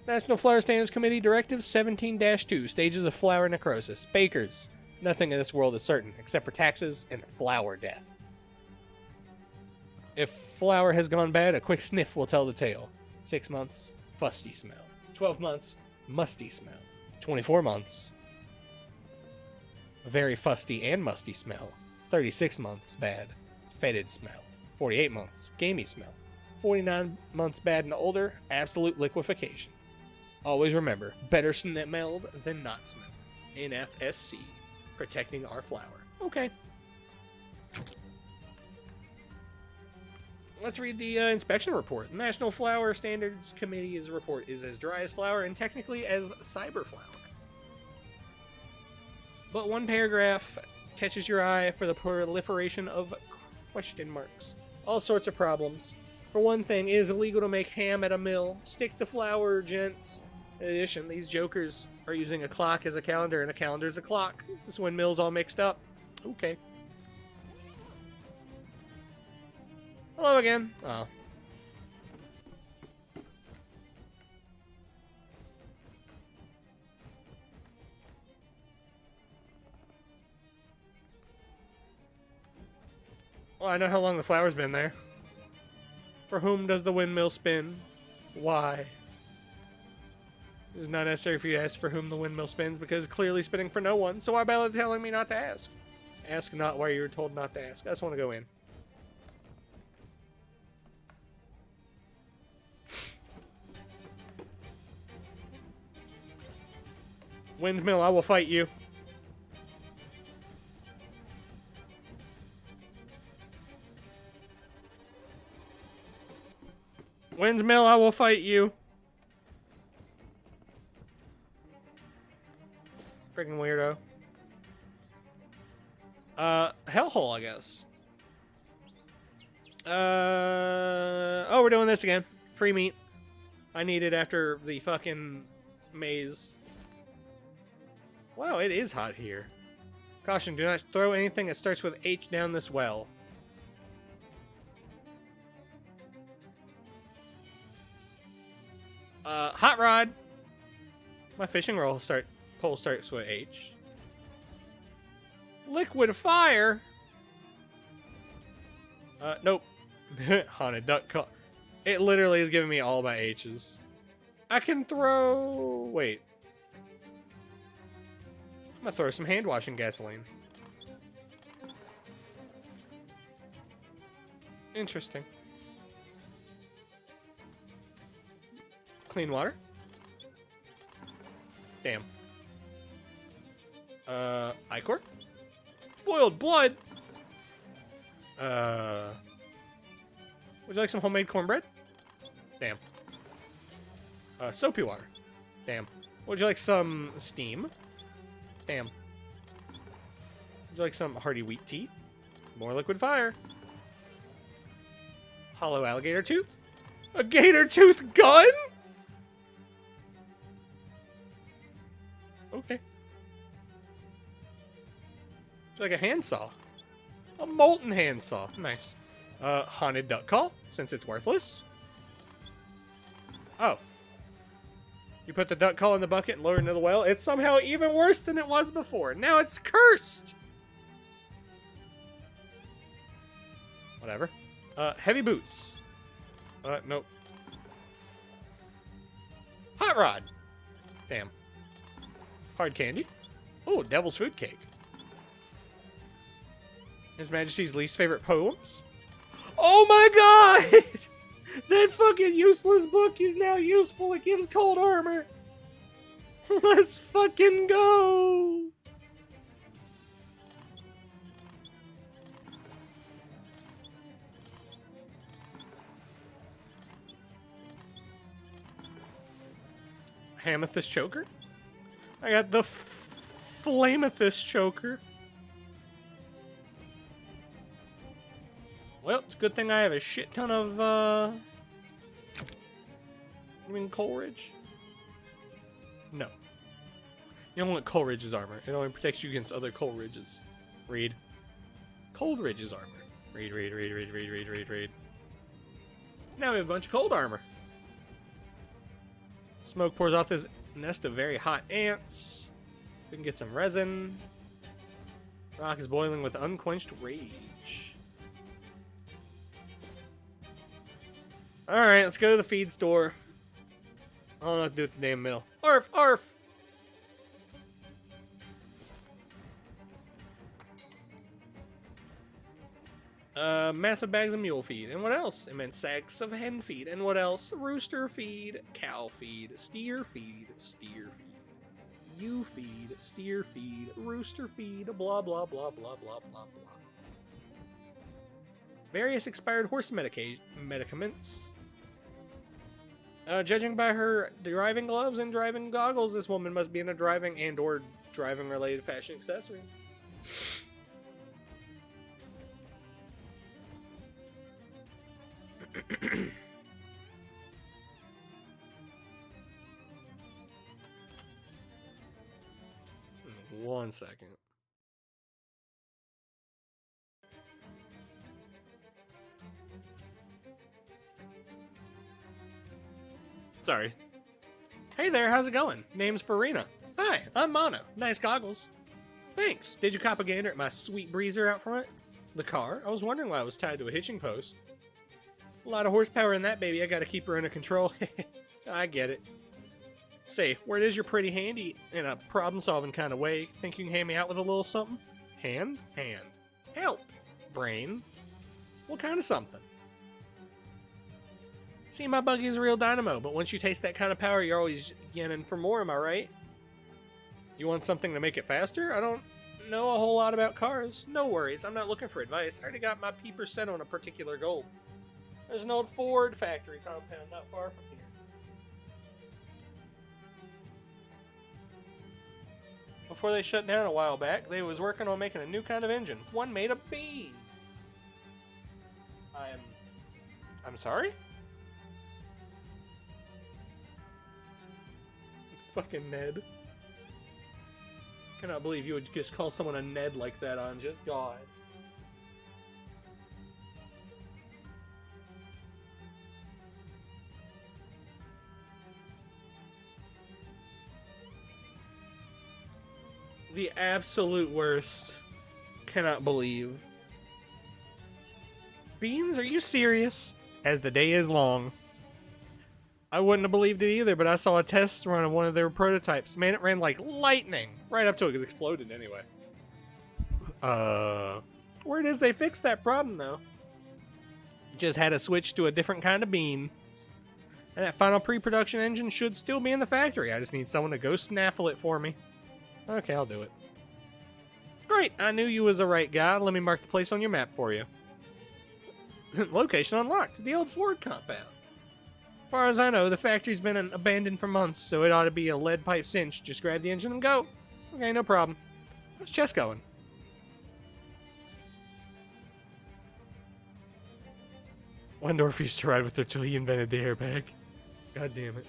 National Flower Standards Committee Directive 17-2, Stages of Flower Necrosis. Bakers. Nothing in this world is certain, except for taxes and flower death. If flour has gone bad, a quick sniff will tell the tale. 6 months, fusty smell. 12 months, musty smell. 24 months, a very fusty and musty smell. 36 months, bad, fetid smell. 48 months, gamey smell. 49 months bad and older, absolute liquefaction. Always remember, better smelled than not smelled. NFSC, protecting our flower. Okay. Let's read the inspection report. The National Flower Standards Committee's report is as dry as flour and technically as cyber flour. But one paragraph catches your eye for the proliferation of question marks. All sorts of problems. For one thing, it is illegal to make ham at a mill. Stick to flour, gents. In addition, these jokers are using a clock as a calendar, and a calendar is a clock. This windmill's all mixed up. Okay. Hello again. Oh. Well, I know how long the flower's been there. For whom does the windmill spin? Why? It is not necessary for you to ask for whom the windmill spins, because it's clearly spinning for no one, so why bother telling me not to ask? Ask not why you were told not to ask. I just want to go in. Windmill, I will fight you. Windmill, I will fight you. Freaking weirdo. Hellhole, I guess. Oh, we're doing this again. Free meat. I need it after the fucking maze. Wow, it is hot here. Caution, do not throw anything that starts with H down this well. Hot rod. My fishing pole starts with H. Liquid fire. Nope. Haunted duck call. It literally is giving me all my H's. I can throw... Wait. I'm gonna throw some hand washing gasoline. Interesting. Clean water. Damn. Ichor? Boiled blood? Would you like some homemade cornbread? Damn. Soapy water. Damn. Would you like some steam? Damn. Would you like some hearty wheat tea? More liquid fire. Hollow alligator tooth? A gator tooth gun? Okay. It's like a handsaw. A molten handsaw. Nice. Haunted duck call, since it's worthless. Oh. You put the duck call in the bucket and lower it into the well. It's somehow even worse than it was before. Now it's cursed! Whatever. Heavy boots. Nope. Hot rod. Damn. Hard candy. Oh, devil's food cake. His Majesty's least favorite poems. Oh my god! That fucking useless book is now useful. It gives cold armor. Let's fucking go. Amethyst choker. I got the Flamethyst choker. Well, it's a good thing I have a shit ton of, you mean Coleridge? No. You don't want Coleridge's armor. It only protects you against other Coleridges. Read. Coleridge's armor. Read. Now we have a bunch of cold armor. Smoke pours off this nest of very hot ants. We can get some resin. Rock is boiling with unquenched rage. Alright, let's go to the feed store. I don't know what to do with the damn mill. Arf, arf! Massive bags of mule feed. And what else? Immense sacks of hen feed. And what else? Rooster feed, cow feed, steer feed, ewe feed, steer feed, rooster feed, blah, blah, blah, blah, blah, blah, blah. Various expired horse medicaments. Judging by her driving gloves and driving goggles, this woman must be in a driving and or driving related fashion accessories. One second. Sorry. Hey there, how's it going? Name's Farina. Hi, I'm Mono. Nice goggles. Thanks. Did you cop a gander at my sweet breezer out front? The car? I was wondering why it was tied to a hitching post. A lot of horsepower in that baby. I gotta keep her under control. I get it. Say, word is you're pretty handy in a problem-solving kind of way. Think you can hand me out with a little something? Hand? Help! Brain? What kind of something? See, my buggy is a real dynamo, but once you taste that kind of power, you're always yearning for more, am I right? You want something to make it faster? I don't know a whole lot about cars. No worries, I'm not looking for advice. I already got my P% on a particular goal. There's an old Ford factory compound not far from here. Before they shut down a while back, they was working on making a new kind of engine. One made of beans. I'm sorry? Fucking Ned. Cannot believe you would just call someone a Ned like that, Anja. God. The absolute worst. Cannot believe. Beans, are you serious? As the day is long. I wouldn't have believed it either, but I saw a test run of one of their prototypes. Man, it ran like lightning. Right up to it exploded anyway. Word is they fixed that problem, though. Just had to switch to a different kind of bean. And that final pre-production engine should still be in the factory. I just need someone to go snaffle it for me. Okay, I'll do it. Great, I knew you was the right guy. Let me mark the place on your map for you. Location unlocked. The old Ford compound. As far as I know, the factory's been abandoned for months, so it ought to be a lead pipe cinch. Just grab the engine and go. Okay, no problem. How's Chess going? Wendorf used to ride with her till he invented the airbag. God damn it.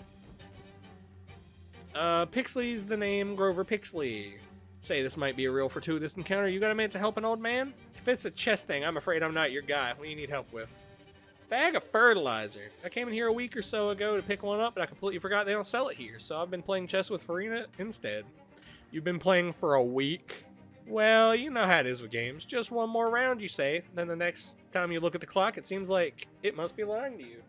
Pixley's the name, Grover Pixley. Say, this might be a real fortuitous encounter. You got a minute to help an old man? If it's a chess thing, I'm afraid I'm not your guy. What do you need help with? Bag of fertilizer. I came in here a week or so ago to pick one up, but I completely forgot they don't sell it here, so I've been playing chess with Farina instead. You've been playing for a week? Well, you know how it is with games. Just one more round, you say. Then the next time you look at the clock, it seems like it must be lying to you.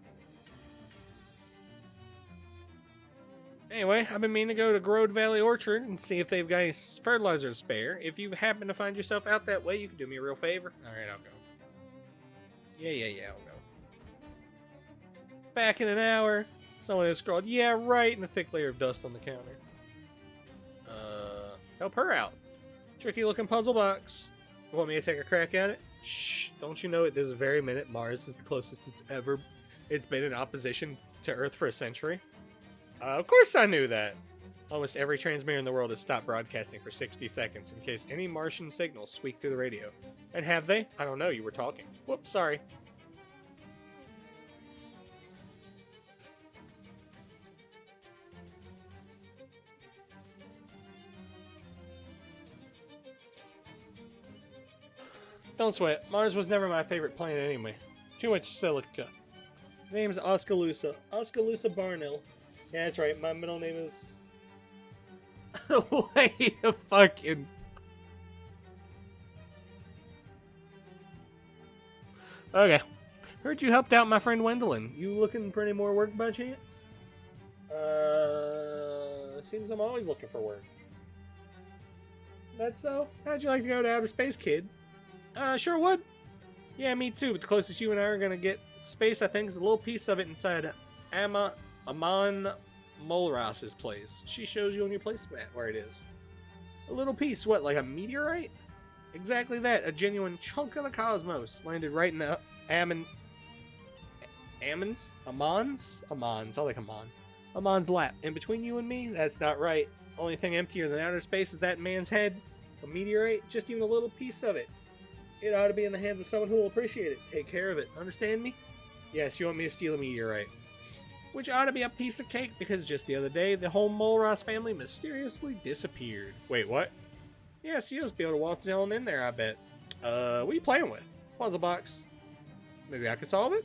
Anyway, I've been meaning to go to Grode Valley Orchard and see if they've got any fertilizer to spare. If you happen to find yourself out that way, you can do me a real favor. Alright, I'll go. Yeah, I'll go. Back in an hour. Someone has scrawled, yeah, right, and a thick layer of dust on the counter. Help her out. Tricky looking puzzle box. You want me to take a crack at it? Shh, don't you know at this very minute Mars is the closest it's been in opposition to Earth for a century? Of course I knew that. Almost every transmitter in the world has stopped broadcasting for 60 seconds in case any Martian signals squeak through the radio. And have they? I don't know, you were talking. Whoops, sorry. Don't sweat. Mars was never my favorite planet anyway. Too much silica. Name's Oskaloosa. Oskaloosa Barnell. Yeah, that's right. My middle name is... Wait a fucking... Okay. Heard you helped out my friend Wendelin. You looking for any more work by chance? Seems I'm always looking for work. That's so? How'd you like to go to outer space, kid? Sure would. Yeah, me too, but the closest you and I are gonna get space, I think, is a little piece of it inside Amon Molras's place. She shows you on your placemat where it is. A little piece, what, like a meteorite? Exactly that, a genuine chunk of the cosmos. Landed right in the Amon's, I like Amon. Amon's lap. And between you and me, that's not right. Only thing emptier than outer space is that man's head. A meteorite, just even a little piece of it. It ought to be in the hands of someone who will appreciate it. Take care of it. Understand me? Yes, you want me to steal a meteorite. Which ought to be a piece of cake, because just the other day, the whole Molras family mysteriously disappeared. Wait, what? Yes, you'll be able to waltz on in there, I bet. What are you playing with? Puzzle box. Maybe I could solve it?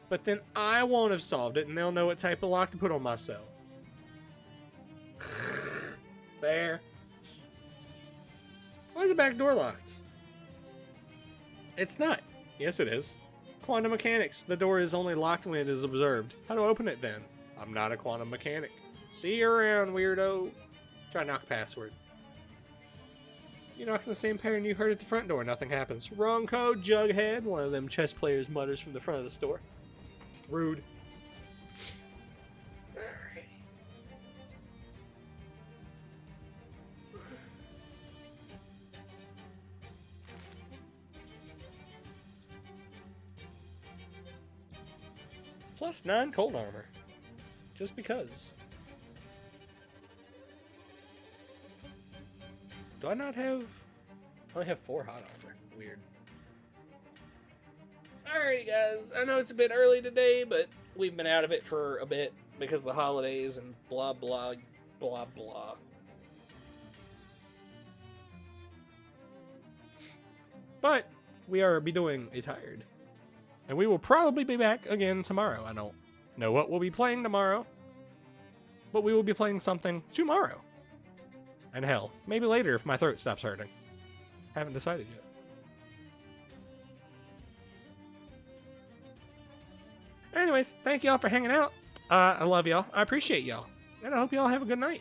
But then I won't have solved it, and they'll know what type of lock to put on my cell. Fair. Why is the back door locked? It's not. Yes, it is. Quantum mechanics. The door is only locked when it is observed. How to open it then? I'm not a quantum mechanic. See you around, weirdo. Try knock password. You knock in the same pattern you heard at the front door. Nothing happens. Wrong code, Jughead. One of them chess players mutters from the front of the store. Rude. Plus 9 cold armor. Just because. Do I not have... I only have 4 hot armor. Weird. Alrighty guys, I know it's a bit early today, but we've been out of it for a bit because of the holidays and blah blah blah blah. But we are doing a tired. And we will probably be back again tomorrow. I don't know what we'll be playing tomorrow, but we will be playing something tomorrow. And hell, maybe later if my throat stops hurting. Haven't decided yet. Anyways, thank y'all for hanging out. I love y'all. I appreciate y'all. And I hope y'all have a good night.